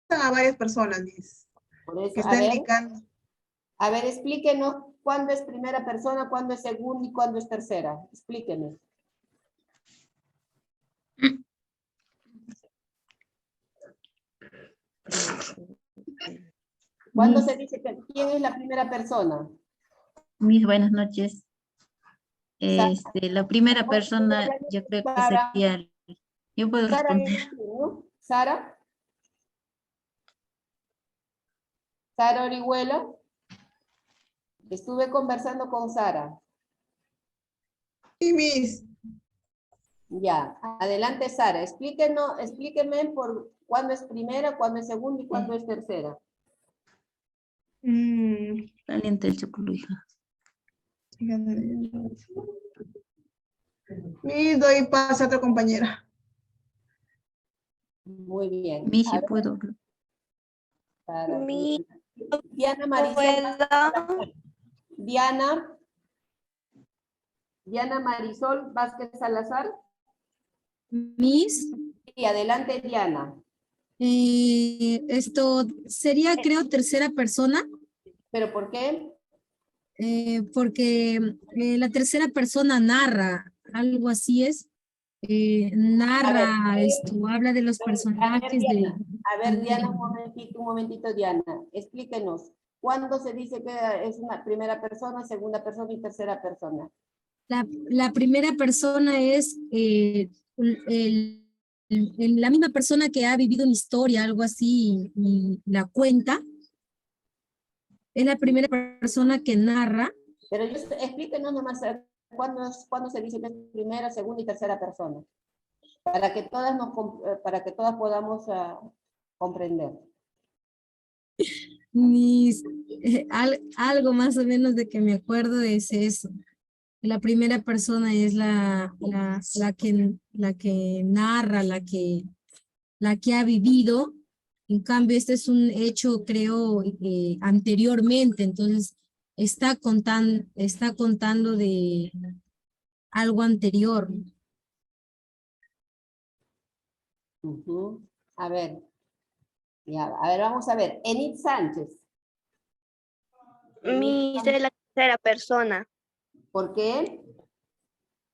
a varias personas, Miss. Por eso, Que está indicando. A ver, explíquenos cuándo es primera persona, cuándo es segunda y cuándo es tercera. Explíquenos. ¿Cuándo se dice quién es la primera persona? Mis buenas noches. La primera persona, yo creo que sería... Yo puedo responder. ¿Sara? ¿Sara Orihuela? Estuve conversando con Sara. Y Miss. Ya, adelante Sara. Explíqueme por cuándo es primera, cuándo es segunda y cuándo es tercera. Caliente el chocolate. Miss, doy paso a otra compañera. Muy bien. Miss, si puedo. Sara, Mi Diana Marisol. Diana Marisol Vázquez Salazar. Miss. Y adelante, Diana. Esto sería, creo, tercera persona. ¿Pero por qué? Porque la tercera persona narra, algo así es. Narra esto, habla de los personajes. A ver, Diana, un momentito, Diana. Explíquenos. ¿Cuándo se dice que es una primera persona, segunda persona y tercera persona? La primera persona es la misma persona que ha vivido una historia, algo así, y la cuenta. Es la primera persona que narra. Pero explíquenos nomás cuándo se dice que es primera, segunda y tercera persona. Para que todas podamos comprender. Algo más o menos de que me acuerdo es eso. La primera persona es la que narra, la que ha vivido. En cambio, este es un hecho, creo, anteriormente. Entonces, está contando de algo anterior. A ver. Ya, a ver, vamos a ver. Enid Sánchez. De la tercera persona. ¿Por qué?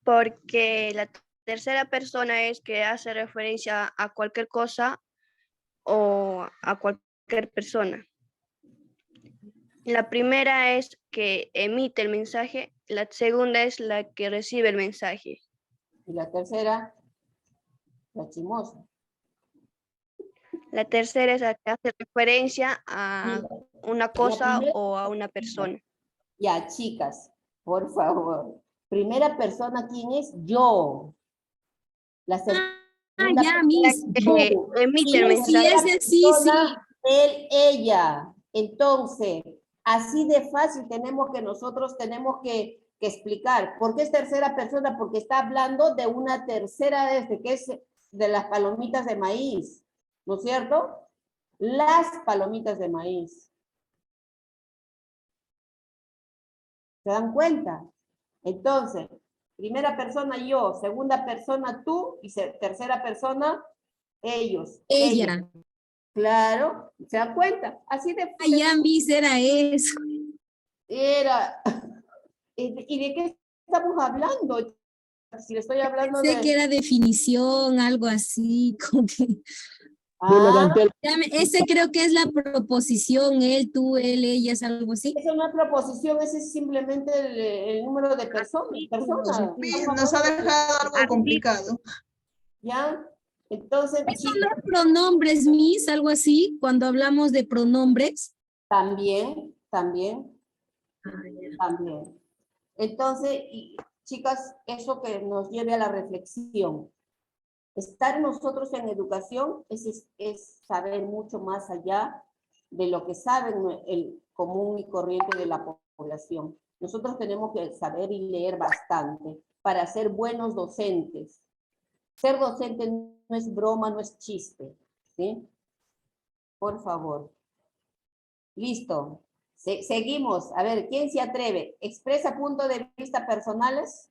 Porque la tercera persona es que hace referencia a cualquier cosa o a cualquier persona. La primera es que emite el mensaje, la segunda es la que recibe el mensaje. Y la tercera, la chismosa. La tercera es la que hace referencia a una cosa o a una persona. Ya, chicas, por favor. Primera persona, ¿quién es? Yo. La segunda ya, Miss. Emite el mensaje. Sí. Él, ella. Entonces, así de fácil nosotros tenemos que explicar. ¿Por qué es tercera persona? Porque está hablando de una tercera, que es de las palomitas de maíz. ¿No es cierto? Las palomitas de maíz. ¿Se dan cuenta? Entonces, primera persona yo, segunda persona tú y tercera persona ellos. Ella. Claro, ¿se dan cuenta? Así de... Ya, Miss, era eso. Era... ¿Y de qué estamos hablando? Si le estoy hablando Sé que era definición, algo así, como que... Ese creo que es la proposición, él, tú, él, ella, es algo así. Esa no es proposición, ese es simplemente el número de personas. Nos ha dejado algo complicado. ¿Ya? Entonces... ¿Son los pronombres, Miss, algo así, cuando hablamos de pronombres? También. Entonces, chicas, eso que nos lleve a la reflexión. Estar nosotros en educación es saber mucho más allá de lo que saben el común y corriente de la población. Nosotros tenemos que saber y leer bastante para ser buenos docentes. Ser docente no es broma, no es chiste, ¿sí? Por favor. Listo. Seguimos. A ver, ¿quién se atreve? ¿Expresa puntos de vista personales?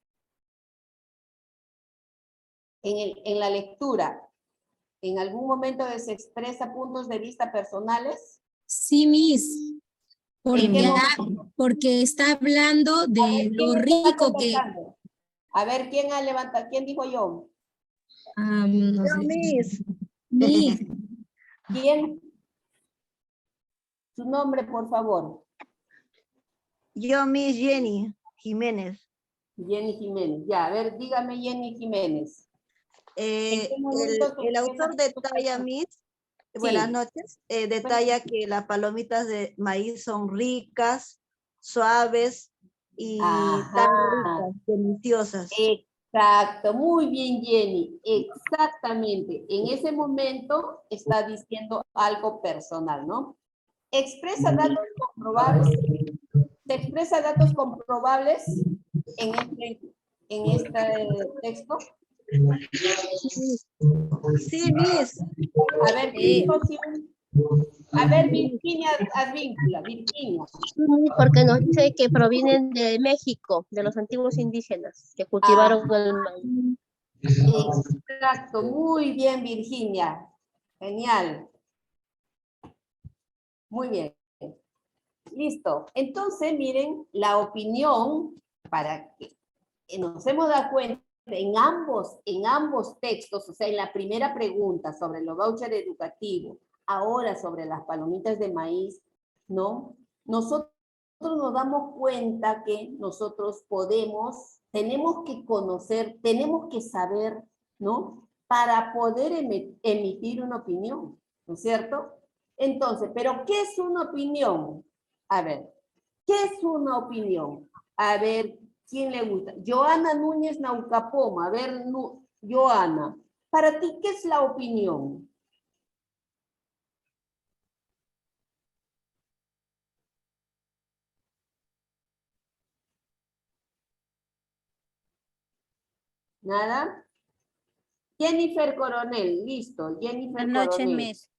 En la lectura, ¿en algún momento se expresa puntos de vista personales? Sí, Miss. Porque está hablando de lo rico que... A ver, ¿quién ha levantado? ¿Quién dijo yo? No sé. Miss. ¿Quién? Su nombre, por favor. Yo, Miss Jenny Jiménez. Jenny Jiménez. Ya, a ver, dígame Jenny Jiménez. El autor detalla, Miss, buenas noches, detalla que las palomitas de maíz son ricas, suaves y tan ricas, deliciosas. Exacto, muy bien, Jenny, exactamente. En ese momento está diciendo algo personal, ¿no? Expresa datos comprobables. ¿Se expresa datos comprobables en este texto? Sí, Miss. A ver, A ver, Virginia Advíncula, Virginia. Porque nos dice que provienen de México, de los antiguos indígenas que cultivaron el maíz. Exacto, muy bien, Virginia. Genial. Muy bien. Listo. Entonces, miren, la opinión, para que nos hemos dado cuenta, en ambos textos, o sea, en la primera pregunta sobre los vouchers educativos, ahora sobre las palomitas de maíz, ¿no? Nosotros nos damos cuenta que nosotros tenemos que conocer, tenemos que saber, ¿no? Para poder emitir una opinión, ¿no es cierto? Entonces, ¿pero qué es una opinión? A ver, ¿qué es una opinión? A ver, ¿quién le gusta? Joana Núñez Naucapoma. A ver, Joana, para ti, ¿qué es la opinión? ¿Nada? Jennifer Coronel, listo. Jennifer Buenas noches, Coronel. Miss.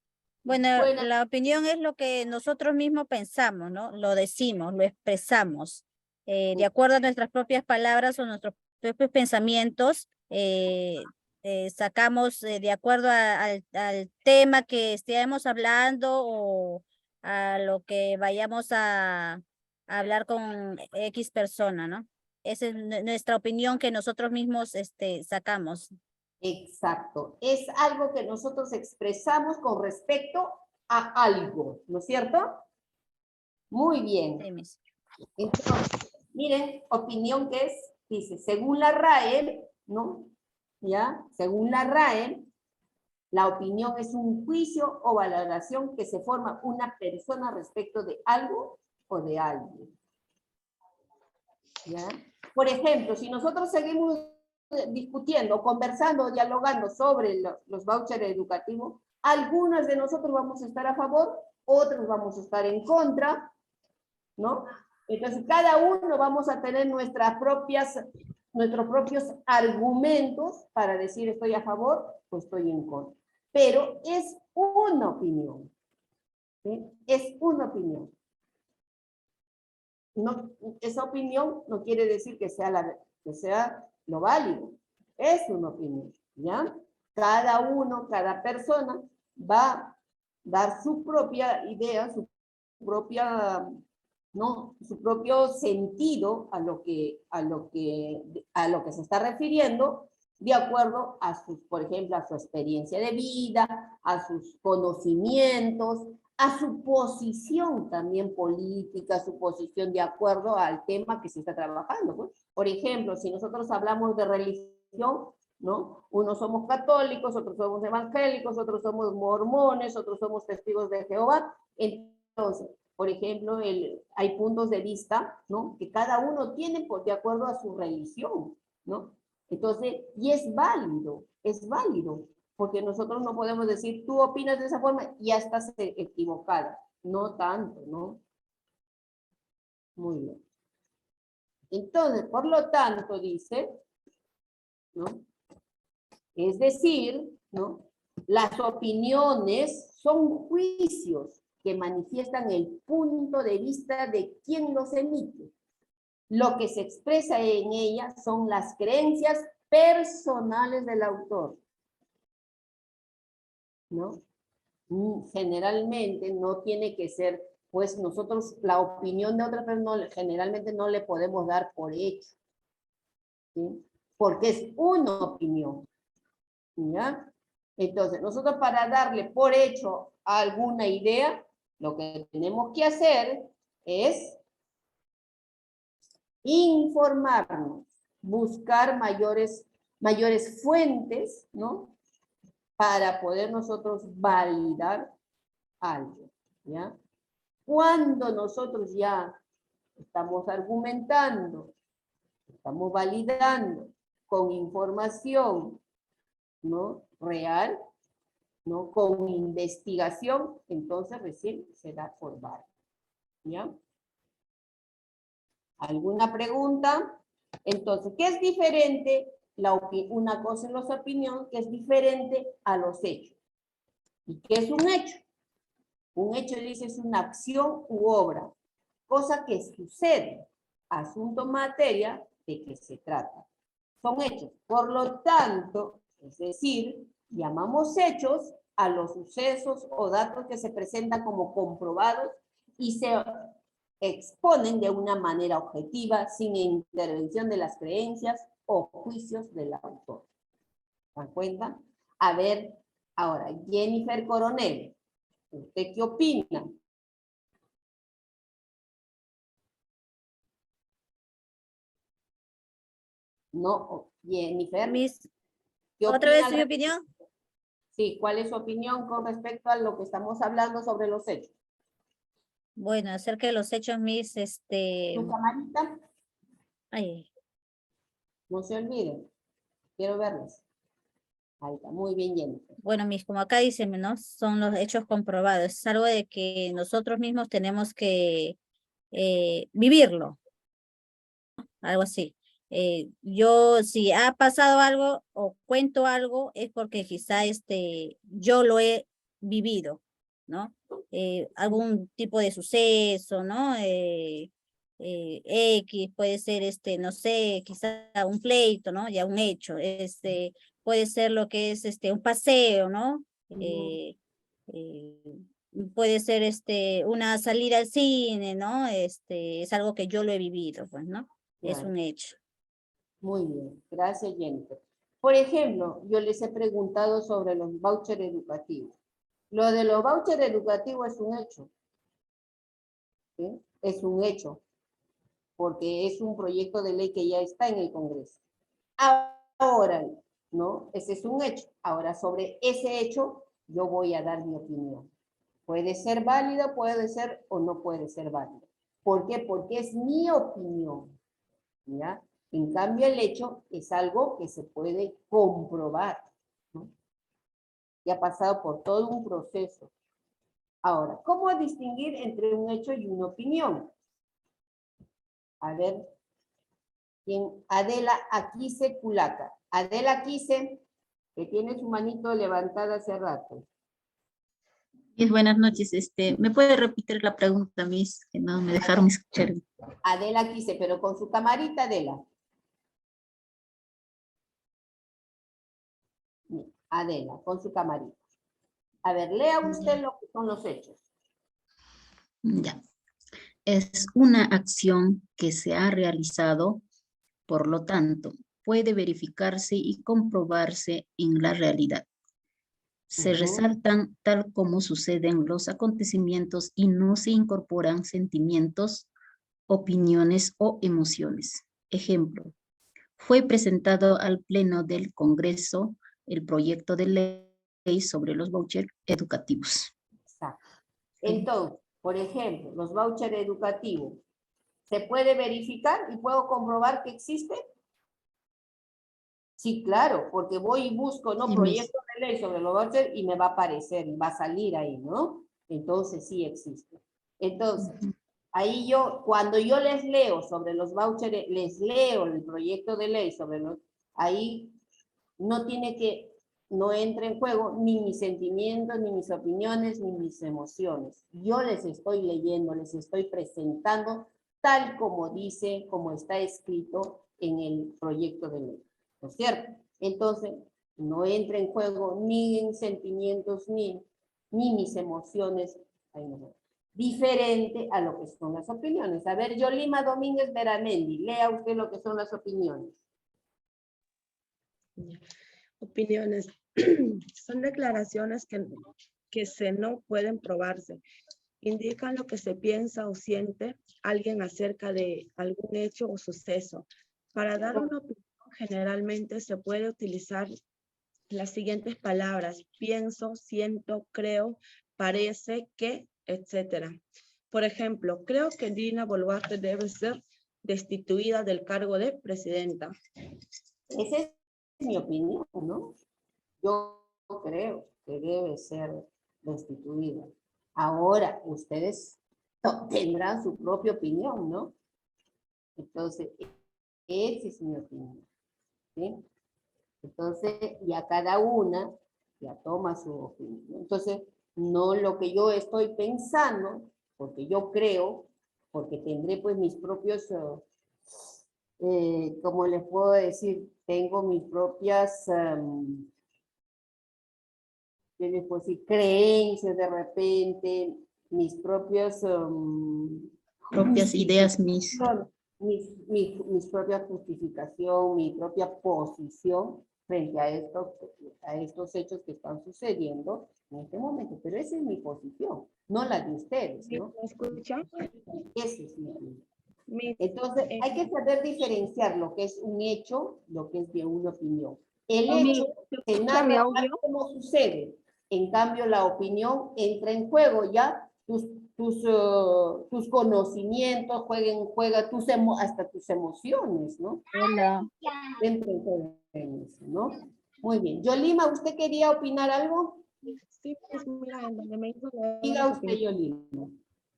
Bueno, la opinión es lo que nosotros mismos pensamos, ¿no? Lo decimos, lo expresamos. De acuerdo a nuestras propias palabras o nuestros propios pensamientos, sacamos de acuerdo al tema que estemos hablando o a lo que vayamos a hablar con X persona, ¿no? Esa es nuestra opinión que nosotros mismos sacamos. Exacto. Es algo que nosotros expresamos con respecto a algo, ¿no es cierto? Muy bien. Entonces, miren, opinión que es, dice, según la RAE, ¿no? ¿Ya? Según la RAE, la opinión es un juicio o valoración que se forma una persona respecto de algo o de alguien. ¿Ya? Por ejemplo, si nosotros seguimos discutiendo, conversando, dialogando sobre los vouchers educativos, algunas de nosotros vamos a estar a favor, otros vamos a estar en contra, ¿no? Entonces, cada uno vamos a tener nuestros propios argumentos para decir estoy a favor o estoy en contra. Pero es una opinión, ¿sí? Es una opinión. No, esa opinión no quiere decir que sea lo válido. Es una opinión, ¿ya? Cada persona va a dar su propia idea, su propio sentido a lo que se está refiriendo, de acuerdo a por ejemplo, a su experiencia de vida, a sus conocimientos, a su posición también política, su posición de acuerdo al tema que se está trabajando, ¿no? Por ejemplo, si nosotros hablamos de religión, ¿no? Unos somos católicos, otros somos evangélicos, otros somos mormones, otros somos testigos de Jehová. Entonces, por ejemplo, hay puntos de vista, ¿no? Que cada uno tiene de acuerdo a su religión, ¿no? Entonces, y es válido, porque nosotros no podemos decir, tú opinas de esa forma y ya estás equivocada. No tanto, ¿no? Muy bien. Entonces, por lo tanto, dice, ¿no? Es decir, ¿no? Las opiniones son juicios que manifiestan el punto de vista de quien los emite. Lo que se expresa en ellas son las creencias personales del autor, ¿no? Generalmente no tiene que ser, pues nosotros la opinión de otra persona generalmente no le podemos dar por hecho, ¿sí? Porque es una opinión, ¿ya? Entonces, nosotros para darle por hecho a alguna idea, lo que tenemos que hacer es informarnos, buscar mayores fuentes, ¿no? Para poder nosotros validar algo, ¿ya? Cuando nosotros ya estamos argumentando, estamos validando con información, ¿no? Real, ¿no? Con investigación, entonces recién se da por válido, ¿ya? ¿Alguna pregunta? Entonces, ¿qué es diferente? Una cosa es la opinión, que es diferente a los hechos. ¿Y qué es un hecho? Un hecho dice es una acción u obra, cosa que sucede, asunto, materia, de que se trata. Son hechos. Por lo tanto, es decir, llamamos hechos a los sucesos o datos que se presentan como comprobados y se exponen de una manera objetiva, sin intervención de las creencias o juicios del autor. ¿Se dan cuenta? A ver, ahora, Jennifer Coronel, ¿usted qué opina? No, Jennifer. ¿Qué ¿Otra vez opina mi opinión? Sí, ¿cuál es su opinión con respecto a lo que estamos hablando sobre los hechos? Bueno, acerca de los hechos, ¿Tu camarita? Ay, No se olviden. Quiero verlos. Ahí está, muy bien, Jennifer. bueno, como acá dicen, ¿no? Son los hechos comprobados. Es algo de que nosotros mismos tenemos que vivirlo. Algo así. Yo, si ha pasado algo o cuento algo, es porque quizá yo lo he vivido, ¿no? Algún tipo de suceso, ¿no? X, puede ser no sé, quizá un pleito, ¿no? Ya un hecho. Puede ser lo que es un paseo, ¿no? Puede ser una salida al cine, ¿no? Es algo que yo lo he vivido, pues, ¿no? Es Claro. un hecho. Muy bien, gracias, Jennifer. Por ejemplo, yo les he preguntado sobre los vouchers educativos. Lo de los vouchers educativos es un hecho. ¿Sí? Es un hecho, porque es un proyecto de ley que ya está en el Congreso. Ahora, ¿no? Ese es un hecho. Ahora, sobre ese hecho, yo voy a dar mi opinión. Puede ser válido, puede ser o no puede ser válido. ¿Por qué? Porque es mi opinión. ¿Ya? En cambio, el hecho es algo que se puede comprobar, ¿no? Y ha pasado por todo un proceso. Ahora, ¿cómo distinguir entre un hecho y una opinión? A ver, ¿quién? Adela Aquise Culaca. Adela Aquise, que tiene su manito levantada hace rato. Buenas noches. ¿Me puede repetir la pregunta, Miss? Que no me dejaron escuchar. Adela Aquise, pero con su camarita, Adela. Adela, con su camarita. A ver, lea usted lo que son los hechos. Ya. Es una acción que se ha realizado, por lo tanto, puede verificarse y comprobarse en la realidad. Se resaltan tal como suceden los acontecimientos y no se incorporan sentimientos, opiniones o emociones. Ejemplo, fue presentado al Pleno del Congreso el proyecto de ley sobre los vouchers educativos. Exacto. Entonces, por ejemplo, los vouchers educativos, ¿se puede verificar y puedo comprobar que existe? Sí, claro, porque voy y busco, ¿no? Proyecto de ley sobre los vouchers y me va a aparecer, va a salir ahí, ¿no? Entonces sí existe. Entonces, ahí cuando yo les leo sobre los vouchers, les leo el proyecto de ley sobre los, ahí no entra en juego ni mis sentimientos, ni mis opiniones, ni mis emociones. Yo les estoy leyendo, les estoy presentando tal como dice, como está escrito en el proyecto de ley. ¿No es cierto? Entonces, no entra en juego ni en sentimientos, ni mis emociones. Ahí no. Diferente a lo que son las opiniones. A ver, Yolima Domínguez Beramendi, lea usted lo que son las opiniones. Opiniones. Son declaraciones que no pueden probarse. Indican lo que se piensa o siente alguien acerca de algún hecho o suceso. Para dar una opinión, generalmente se puede utilizar las siguientes palabras: pienso, siento, creo, parece, que, etc. Por ejemplo, creo que Dina Boluarte debe ser destituida del cargo de presidenta. Esa es mi opinión, ¿no? Yo creo que debe ser destituida. Ahora, ustedes tendrán su propia opinión, ¿no? Entonces, esa es mi opinión, ¿sí? Entonces, ya cada una ya toma su opinión. Entonces, no lo que yo estoy pensando, porque yo creo, porque tendré pues mis propios, ¿cómo les puedo decir? Tengo mis propias, ¿qué les puedo decir? Creencias de repente, mis propios... Propias ideas, mis propia justificación, mi propia posición frente a estos hechos que están sucediendo en este momento. Pero esa es mi posición, no la de ustedes, ¿no? ¿Me escuchan? Esa es mi posición. Entonces, hay que saber diferenciar lo que es un hecho, lo que es de una opinión. El hecho se narra como sucede. En cambio, la opinión entra en juego ya. Tus conocimientos juega hasta tus emociones, ¿no? Hola. ¿No? Muy bien. Yolima, ¿usted quería opinar algo? Sí, pues mira, en donde me hizo leer Diga las usted, opiniones. Yolima.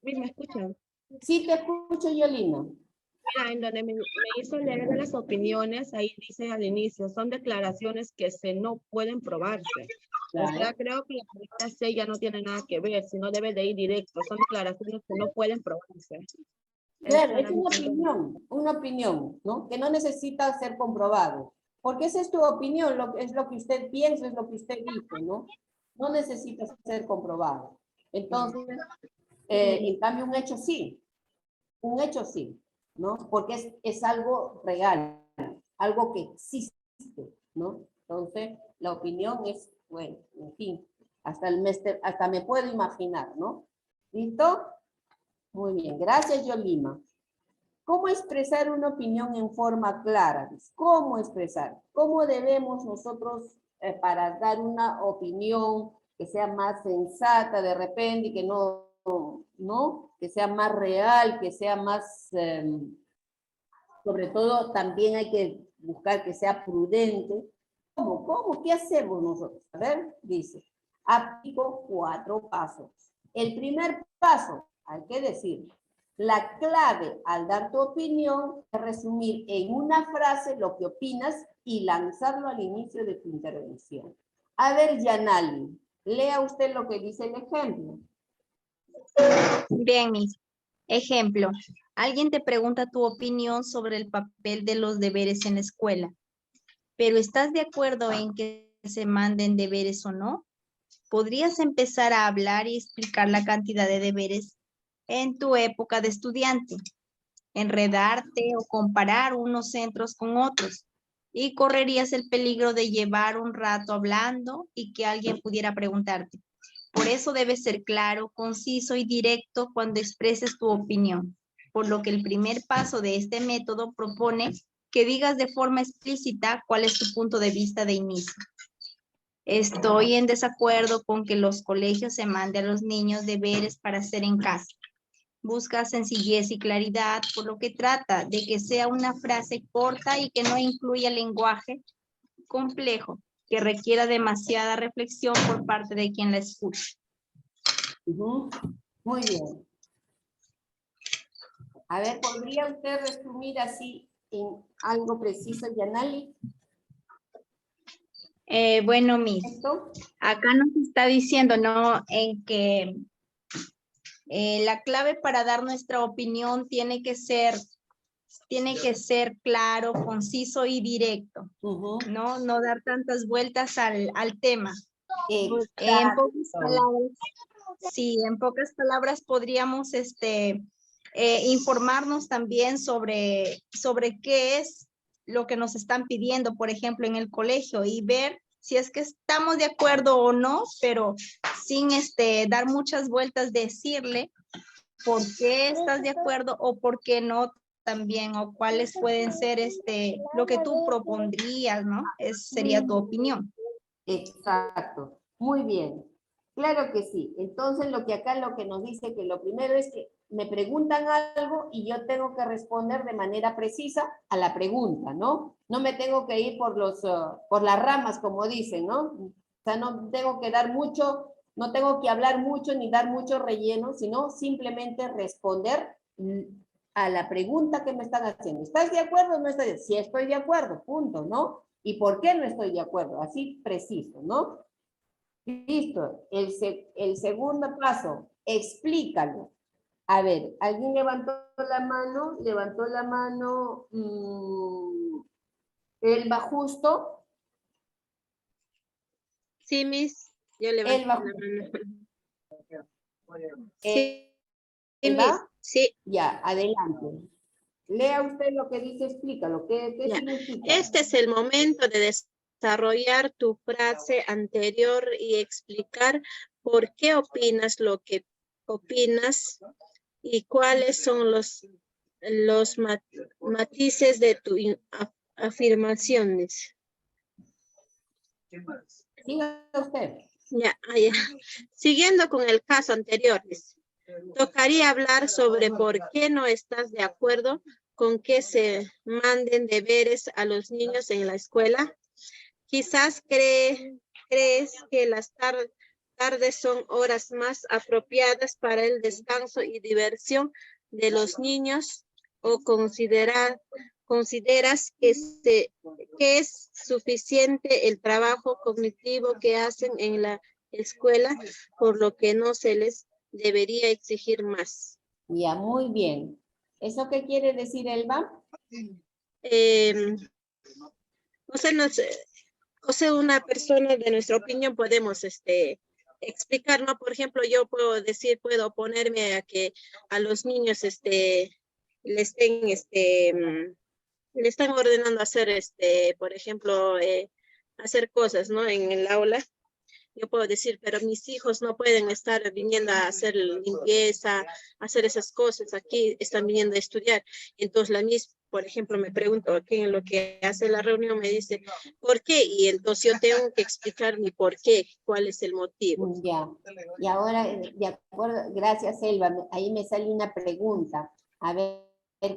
¿Me escuchan? Sí, te escucho, Yolima. Mira, en donde me hizo leer de las opiniones, ahí dice al inicio, son declaraciones que no pueden probarse. O sea, creo que la palabra C ya no tiene nada que ver, sino debe de ir directo. Son declaraciones que no pueden probarse. Claro, es una opinión, ¿no? Que no necesita ser comprobado. Porque esa es tu opinión, es lo que usted piensa, es lo que usted dice, ¿no? No necesita ser comprobado. Entonces, en cambio, un hecho sí, ¿no? Porque es algo real, algo que existe, ¿no? Entonces, la opinión es, bueno, en fin, hasta me puedo imaginar, ¿no? ¿Listo? Muy bien, gracias, Yolima. ¿Cómo expresar una opinión en forma clara? ¿Cómo expresar? ¿Cómo debemos nosotros, para dar una opinión que sea más sensata de repente y que no, que sea más real, que sea más, sobre todo también hay que buscar que sea prudente? ¿Cómo? ¿Qué hacemos nosotros? A ver, dice, aplico 4 pasos. El primer paso, hay que decir, la clave al dar tu opinión es resumir en una frase lo que opinas y lanzarlo al inicio de tu intervención. A ver, Yanali, lea usted lo que dice el ejemplo. Bien, Miss. Ejemplo, alguien te pregunta tu opinión sobre el papel de los deberes en la escuela, pero ¿estás de acuerdo en que se manden deberes o no? Podrías empezar a hablar y explicar la cantidad de deberes en tu época de estudiante, enredarte o comparar unos centros con otros, y correrías el peligro de llevar un rato hablando y que alguien pudiera preguntarte. Por eso debes ser claro, conciso y directo cuando expreses tu opinión, por lo que el primer paso de este método propone que digas de forma explícita cuál es tu punto de vista de inicio. Estoy en desacuerdo con que los colegios se manden a los niños deberes para hacer en casa. Busca sencillez y claridad, por lo que trata de que sea una frase corta y que no incluya lenguaje complejo, que requiera demasiada reflexión por parte de quien la escucha. Muy bien. A ver, ¿podría usted resumir así en algo preciso, Yanali? Bueno, Miss, acá nos está diciendo, ¿no? En que la clave para dar nuestra opinión tiene que ser claro, conciso y directo, ¿no? No dar tantas vueltas al tema. En pocas palabras, sí, en pocas palabras podríamos informarnos también sobre qué es lo que nos están pidiendo, por ejemplo, en el colegio, y ver si es que estamos de acuerdo o no, pero sin dar muchas vueltas, decirle por qué estás de acuerdo o por qué no también, o cuáles pueden ser lo que tú propondrías, ¿no? Sería tu opinión. Exacto. Muy bien. Claro que sí. Entonces, lo que nos dice que lo primero es que me preguntan algo y yo tengo que responder de manera precisa a la pregunta, ¿no? No me tengo que ir por las ramas, como dicen, ¿no? O sea, no tengo que dar mucho, no tengo que hablar mucho ni dar mucho relleno, sino simplemente responder a la pregunta que me están haciendo. ¿Estás de acuerdo o no estás de acuerdo? Sí, estoy de acuerdo, punto, ¿no? ¿Y por qué no estoy de acuerdo? Así preciso, ¿no? Listo. El segundo paso, explícalo. A ver, ¿alguien levantó la mano? ¿Levantó la mano? ¿Elba Justo? Sí, Miss, yo levanté Elba la mano. Sí, Miss, sí. Ya, adelante. Lea usted lo que dice, explícalo. ¿Qué Ya. significa? Este es el momento de desarrollar tu frase anterior y explicar por qué opinas lo que opinas y cuáles son los matices de tus afirmaciones. Siga usted. Ya. Siguiendo con el caso anterior, tocaría hablar sobre por qué no estás de acuerdo con que se manden deberes a los niños en la escuela. Quizás crees que las tardes son horas más apropiadas para el descanso y diversión de los niños, o consideras que es suficiente el trabajo cognitivo que hacen en la escuela, por lo que no se les debería exigir más. Ya, muy bien. ¿Eso qué quiere decir, Elba? O sea, una persona de nuestra opinión podemos explicar, ¿no? Por ejemplo, yo puedo oponerme a que a los niños le están ordenando hacer, por ejemplo, hacer cosas, ¿no? En el aula. Yo puedo decir, pero mis hijos no pueden estar viniendo a hacer limpieza, hacer esas cosas, aquí están viniendo a estudiar. Entonces la Miss, por ejemplo, me pregunto, aquí en lo que hace la reunión me dice, ¿por qué? Y entonces yo tengo que explicar mi por qué, cuál es el motivo. Ya, y ahora, de acuerdo, gracias, Elba, ahí me sale una pregunta, a ver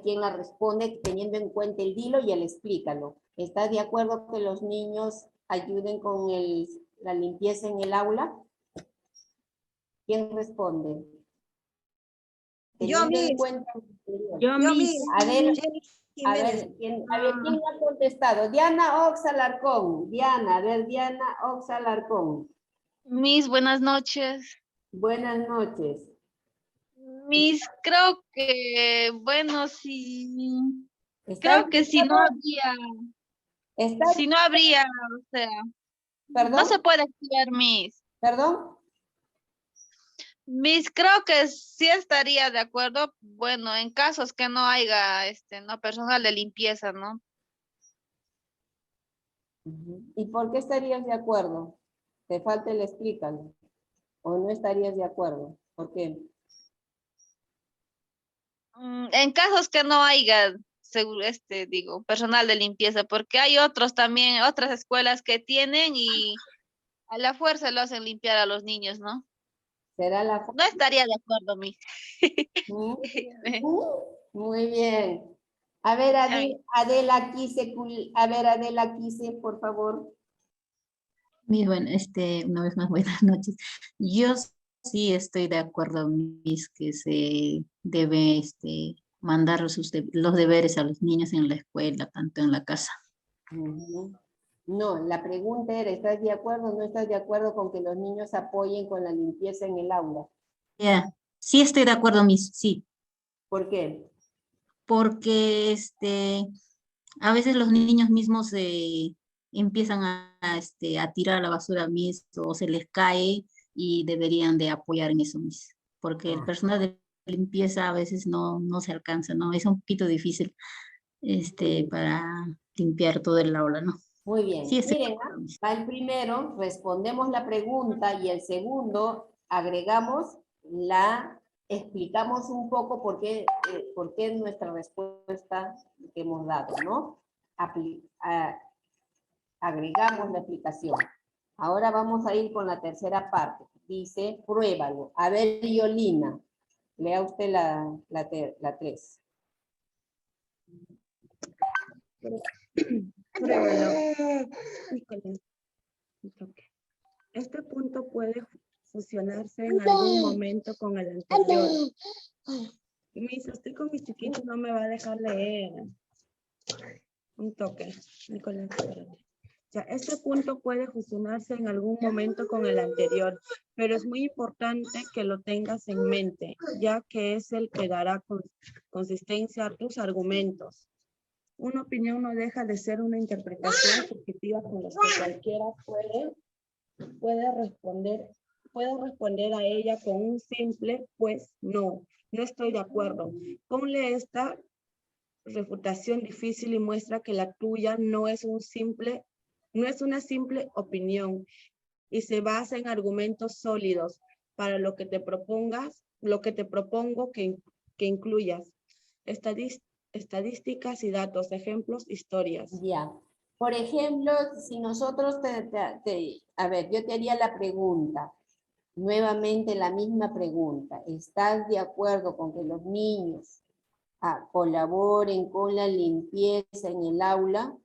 quién la responde, teniendo en cuenta el dilo y el explícalo. ¿Estás de acuerdo que los niños ayuden con la limpieza en el aula? ¿Quién responde? Yo mismo. Yo mismo. A ver, ¿quién ha contestado? Diana Ox Alarcón. Diana, a ver, Diana Ox Alarcón. Miss, buenas noches. Buenas noches. Miss, creo que, bueno, sí. Creo que si no habría, o sea, ¿Perdón? no se puede activar Miss. ¿Perdón? Miss, creo que sí estaría de acuerdo, bueno, en casos que no haya, no personal de limpieza, ¿no? ¿Y por qué estarías de acuerdo? Te falta el explícalo. ¿O no estarías de acuerdo? ¿Por qué? En casos que no haya, digo, personal de limpieza, porque hay otros también, otras escuelas que tienen y a la fuerza lo hacen limpiar a los niños, ¿no? ¿Será la No estaría de acuerdo, Miss. Muy bien. A ver, Adela Quise, por favor. Bueno, una vez más, buenas noches. Yo sí estoy de acuerdo, Miss, que se debe mandar los deberes a los niños en la escuela, tanto en la casa. No, la pregunta era, ¿estás de acuerdo o no estás de acuerdo con que los niños apoyen con la limpieza en el aula? Ya, sí estoy de acuerdo, Miss, sí. ¿Por qué? Porque a veces los niños mismos empiezan a tirar a la basura, Miss, o se les cae y deberían de apoyar en eso, Miss. Porque el personal de limpieza a veces no se alcanza, ¿no? Es un poquito difícil para limpiar todo el aula, ¿no? Muy bien. Sí, Miren, va el primero, respondemos la pregunta y el segundo explicamos un poco por qué nuestra respuesta que hemos dado, ¿no? Agregamos la explicación. Ahora vamos a ir con la tercera parte. Dice, pruébalo. A ver, Yolina, lea usted la 3. Pruébalo. Este punto puede fusionarse en algún momento con el anterior. Estoy con mis chiquitos, no me va a dejar leer. Un toque, Nicolás, espérate. sea, este punto puede fusionarse en algún momento con el anterior, pero es muy importante que lo tengas en mente, ya que es el que dará consistencia a tus argumentos. Una opinión no deja de ser una interpretación subjetiva con la que cualquiera puede responder a ella con un simple, pues no estoy de acuerdo. Ponle esta refutación difícil y muestra que la tuya no es una simple opinión y se basa en argumentos sólidos para lo que te propongo que incluyas estadísticas y datos, ejemplos, historias. Ya. Por ejemplo, si nosotros a ver, yo te haría la pregunta, nuevamente la misma pregunta. ¿Estás de acuerdo con que los niños colaboren con la limpieza en el aula?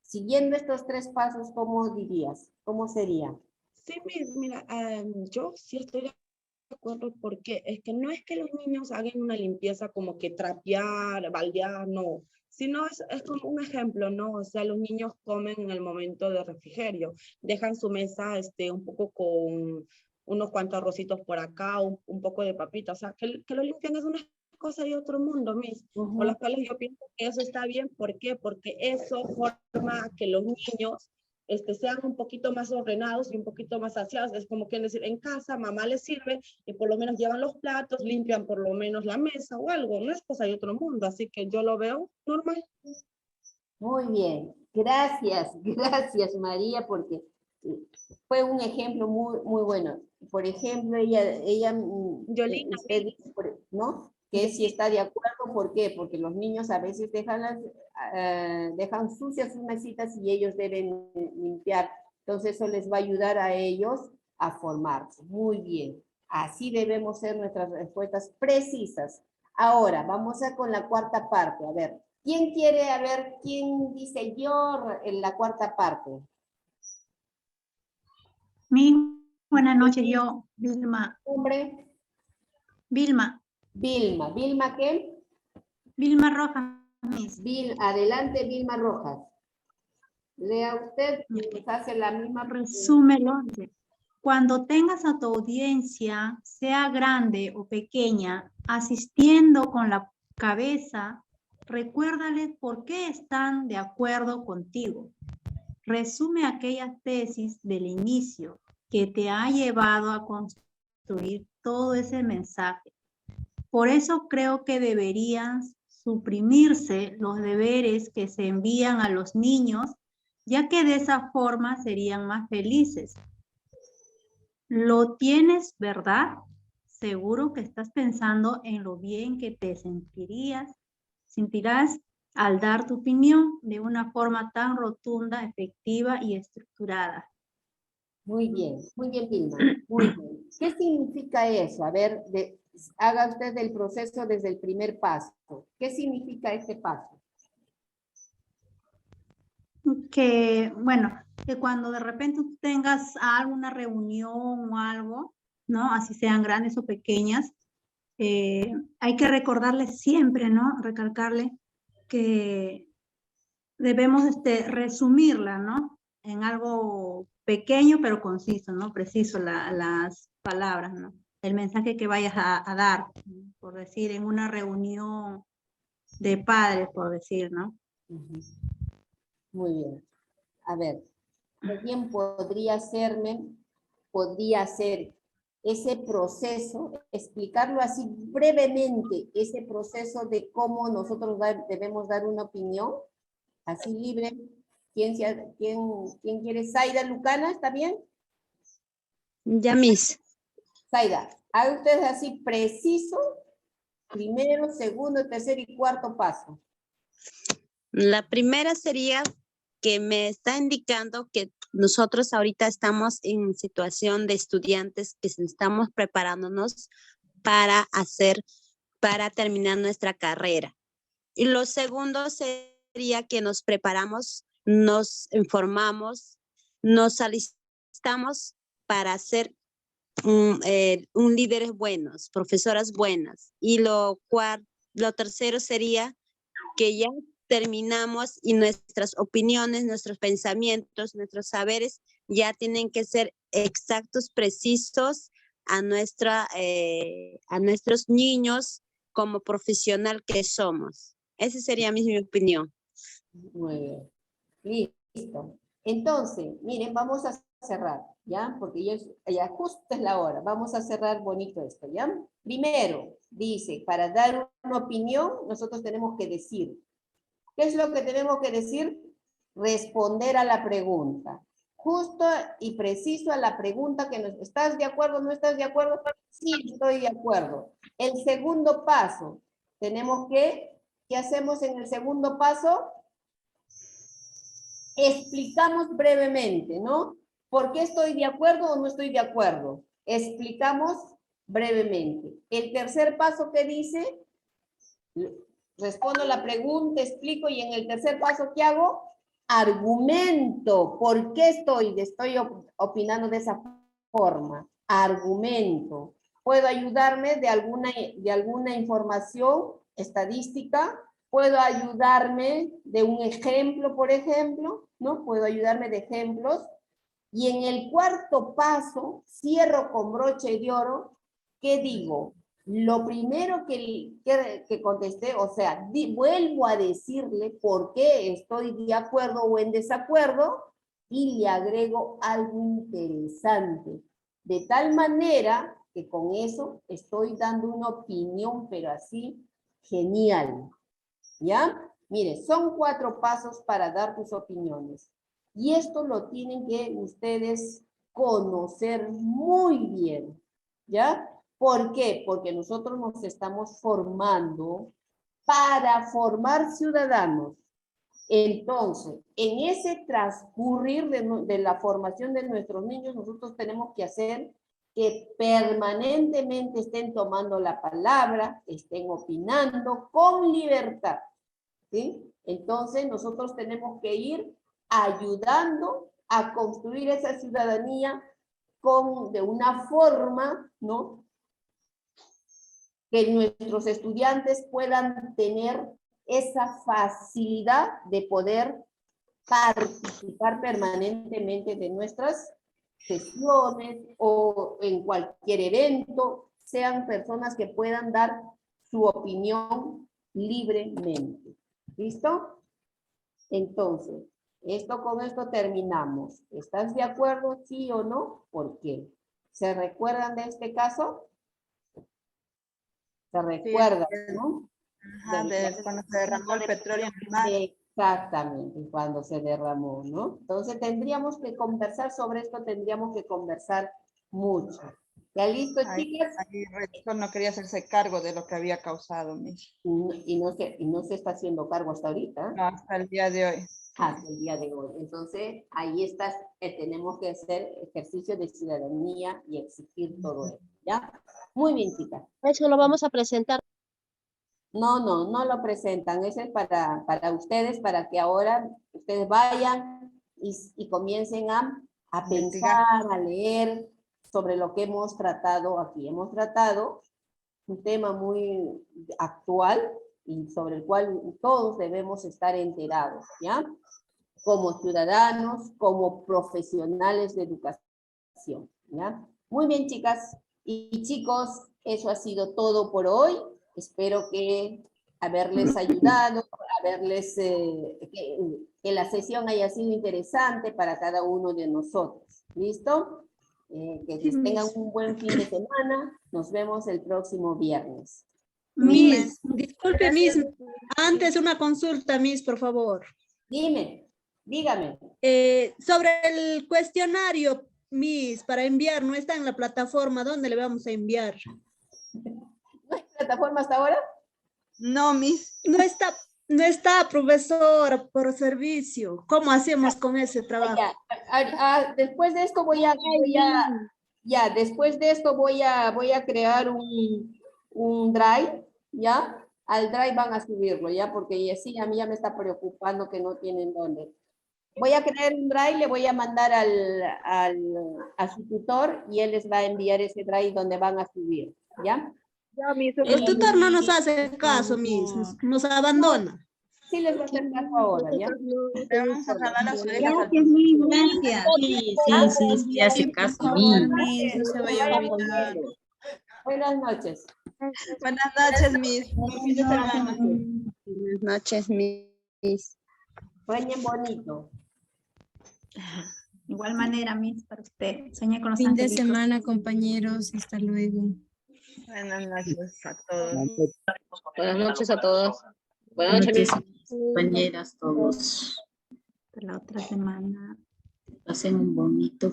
Siguiendo estos 3 pasos, ¿cómo dirías? ¿Cómo sería? Sí, mira, yo sí estoy de acuerdo porque es que no es que los niños hagan una limpieza como que trapear, baldear, no. Sino es como un ejemplo, ¿no? O sea, los niños comen en el momento de refrigerio, dejan su mesa un poco con unos cuantos arrocitos por acá, un poco de papita, o sea, que lo limpian es una cosa de otro mundo, por las cuales yo pienso que eso está bien. ¿Por qué? Porque eso forma que los niños sean un poquito más ordenados y un poquito más saciados. Es como que decir, en casa mamá les sirve y por lo menos llevan los platos, limpian por lo menos la mesa o algo, no es cosa de otro mundo, así que yo lo veo normal. Muy bien, gracias María, porque fue un ejemplo muy bueno. Por ejemplo, Yolina, usted dice, ¿no? Que si está de acuerdo, ¿por qué? Porque los niños a veces dejan sucias sus mesitas y ellos deben limpiar. Entonces eso les va a ayudar a ellos a formarse. Muy bien. Así debemos ser nuestras respuestas precisas. Ahora, vamos con la cuarta parte. A ver, ¿quién dice yo en la cuarta parte? Buenas noches, yo, Vilma. ¿Nombre? Vilma. ¿Vilma qué? Vilma Rojas. Adelante, Vilma Rojas. Lea usted, hace la misma. Resúmelo. Cuando tengas a tu audiencia, sea grande o pequeña, asistiendo con la cabeza, recuérdales por qué están de acuerdo contigo. Resume aquellas tesis del inicio que te ha llevado a construir todo ese mensaje. Por eso creo que deberían suprimirse los deberes que se envían a los niños, ya que de esa forma serían más felices. ¿Lo tienes, verdad? Seguro que estás pensando en lo bien que te sentirás al dar tu opinión de una forma tan rotunda, efectiva y estructurada. Muy bien, Vilma. Muy bien. ¿Qué significa eso? A ver, haga usted el proceso desde el primer paso. ¿Qué significa este paso? Que cuando de repente tú tengas alguna reunión o algo, ¿no? Así sean grandes o pequeñas, hay que recordarles siempre, ¿no? Recalcarle que debemos resumirla, ¿no? En algo pequeño pero conciso, ¿no? Preciso las palabras, ¿no? El mensaje que vayas a dar, por decir, en una reunión de padres, por decir, ¿no? Muy bien. A ver, ¿quién podría ser ese proceso, explicarlo así brevemente, ese proceso de cómo nosotros debemos dar una opinión, así libre? ¿Quién quiere? Zaida Lucana, ¿está bien? Ya, Miss. Zaida, haga usted así preciso, primero, segundo, tercer y cuarto paso. La primera sería que me está indicando que nosotros ahorita estamos en situación de estudiantes que estamos preparándonos para terminar nuestra carrera. Y lo segundo sería que nos preparamos, nos informamos, nos alistamos para ser líderes buenos, profesoras buenas. Y lo tercero sería que ya terminamos y nuestras opiniones, nuestros pensamientos, nuestros saberes ya tienen que ser exactos, precisos a nuestros niños como profesional que somos. Esa sería mi opinión. Muy bien. Listo. Entonces, miren, vamos a cerrar, ¿ya? Porque ya justo es la hora. Vamos a cerrar bonito esto, ¿ya? Primero, dice, para dar una opinión, nosotros tenemos que decir. ¿Qué es lo que tenemos que decir? Responder a la pregunta. Justo y preciso a la pregunta que nos... ¿Estás de acuerdo? ¿No estás de acuerdo? Sí, estoy de acuerdo. El segundo paso, tenemos que... ¿Qué hacemos en el segundo paso? Explicamos brevemente, ¿no? ¿Por qué estoy de acuerdo o no estoy de acuerdo? Explicamos brevemente. El tercer paso, ¿qué dice? Respondo la pregunta, explico, y en el tercer paso, ¿qué hago? Argumento. ¿Por qué estoy opinando de esa forma? Argumento. ¿Puedo ayudarme de alguna información estadística? ¿Puedo ayudarme de un ejemplo, por ejemplo? ¿No? Puedo ayudarme de ejemplos. Y en el cuarto paso, cierro con broche de oro. ¿Qué digo? Lo primero que contesté, o sea, vuelvo a decirle por qué estoy de acuerdo o en desacuerdo, y le agrego algo interesante. De tal manera que con eso estoy dando una opinión, pero así, genial. ¿Ya? Mire, son 4 pasos para dar tus opiniones. Y esto lo tienen que ustedes conocer muy bien. ¿Ya? ¿Por qué? Porque nosotros nos estamos formando para formar ciudadanos. Entonces, en ese transcurrir de la formación de nuestros niños, nosotros tenemos que hacer que permanentemente estén tomando la palabra, estén opinando con libertad, ¿sí? Entonces, nosotros tenemos que ir ayudando a construir esa ciudadanía de una forma, ¿no?, que nuestros estudiantes puedan tener esa facilidad de poder participar permanentemente de nuestras sesiones o en cualquier evento, sean personas que puedan dar su opinión libremente. ¿Listo? Entonces, con esto terminamos. ¿Estás de acuerdo, sí o no? ¿Por qué? ¿Se recuerdan de este caso? ¿Se recuerdan, no? Ajá, cuando se derramó el petróleo en el mar. Exactamente, cuando se derramó, ¿no? Entonces tendríamos que conversar sobre esto, tendríamos que conversar mucho. ¿Ya listo, chicas? Ahí no quería hacerse cargo de lo que había causado. Y no se está haciendo cargo hasta ahorita. No, hasta el día de hoy. Hasta el día de hoy. Entonces, ahí está, tenemos que hacer ejercicio de ciudadanía y exigir todo eso, ¿ya? Muy bien, chicas. Eso lo vamos a presentar. No lo presentan. Eso es para ustedes, para que ahora ustedes vayan y comiencen a pensar, a leer sobre lo que hemos tratado aquí. Hemos tratado un tema muy actual y sobre el cual todos debemos estar enterados, ¿ya? Como ciudadanos, como profesionales de educación, ¿ya? Muy bien, chicas y chicos, eso ha sido todo por hoy. Espero que haberles ayudado, que la sesión haya sido interesante para cada uno de nosotros. ¿Listo? Que tengan un buen fin de semana. Nos vemos el próximo viernes. Miss, disculpe, Miss. Antes una consulta, Miss, por favor. Dígame. Sobre el cuestionario, Miss, para enviar, no está en la plataforma. ¿Dónde le vamos a enviar? ¿No hay plataforma hasta ahora? No, Miss. No está, profesor, por servicio. ¿Cómo hacemos con ese trabajo? Después de esto después de esto voy a crear un drive, ¿ya? Al drive van a subirlo, ¿ya? Porque sí, a mí ya me está preocupando que no tienen dónde. Voy a crear un drive, le voy a mandar a su tutor y él les va a enviar ese drive donde van a subir, ¿ya? El tutor no nos hace caso, Miss, nos abandona. Sí les voy a hacer caso ahora, ¿ya? Vamos a jalar las orejas al Gracias, Miss, gracias. Sí, hace caso a mí. Miss, no se vaya a olvidar. Buenas noches. Buenas noches, Miss. Buen fin de semana. Buenas noches, Miss. Sueñen bonito. Igual manera, Miss, para usted. Sueñe con los Fin de angelitos. semana, compañeros. Hasta luego. Buenas noches a todos. Buenas noches a todos. Buenas Buenas noches. noches, compañeras, todos. Hasta la otra semana. Pasen un bonito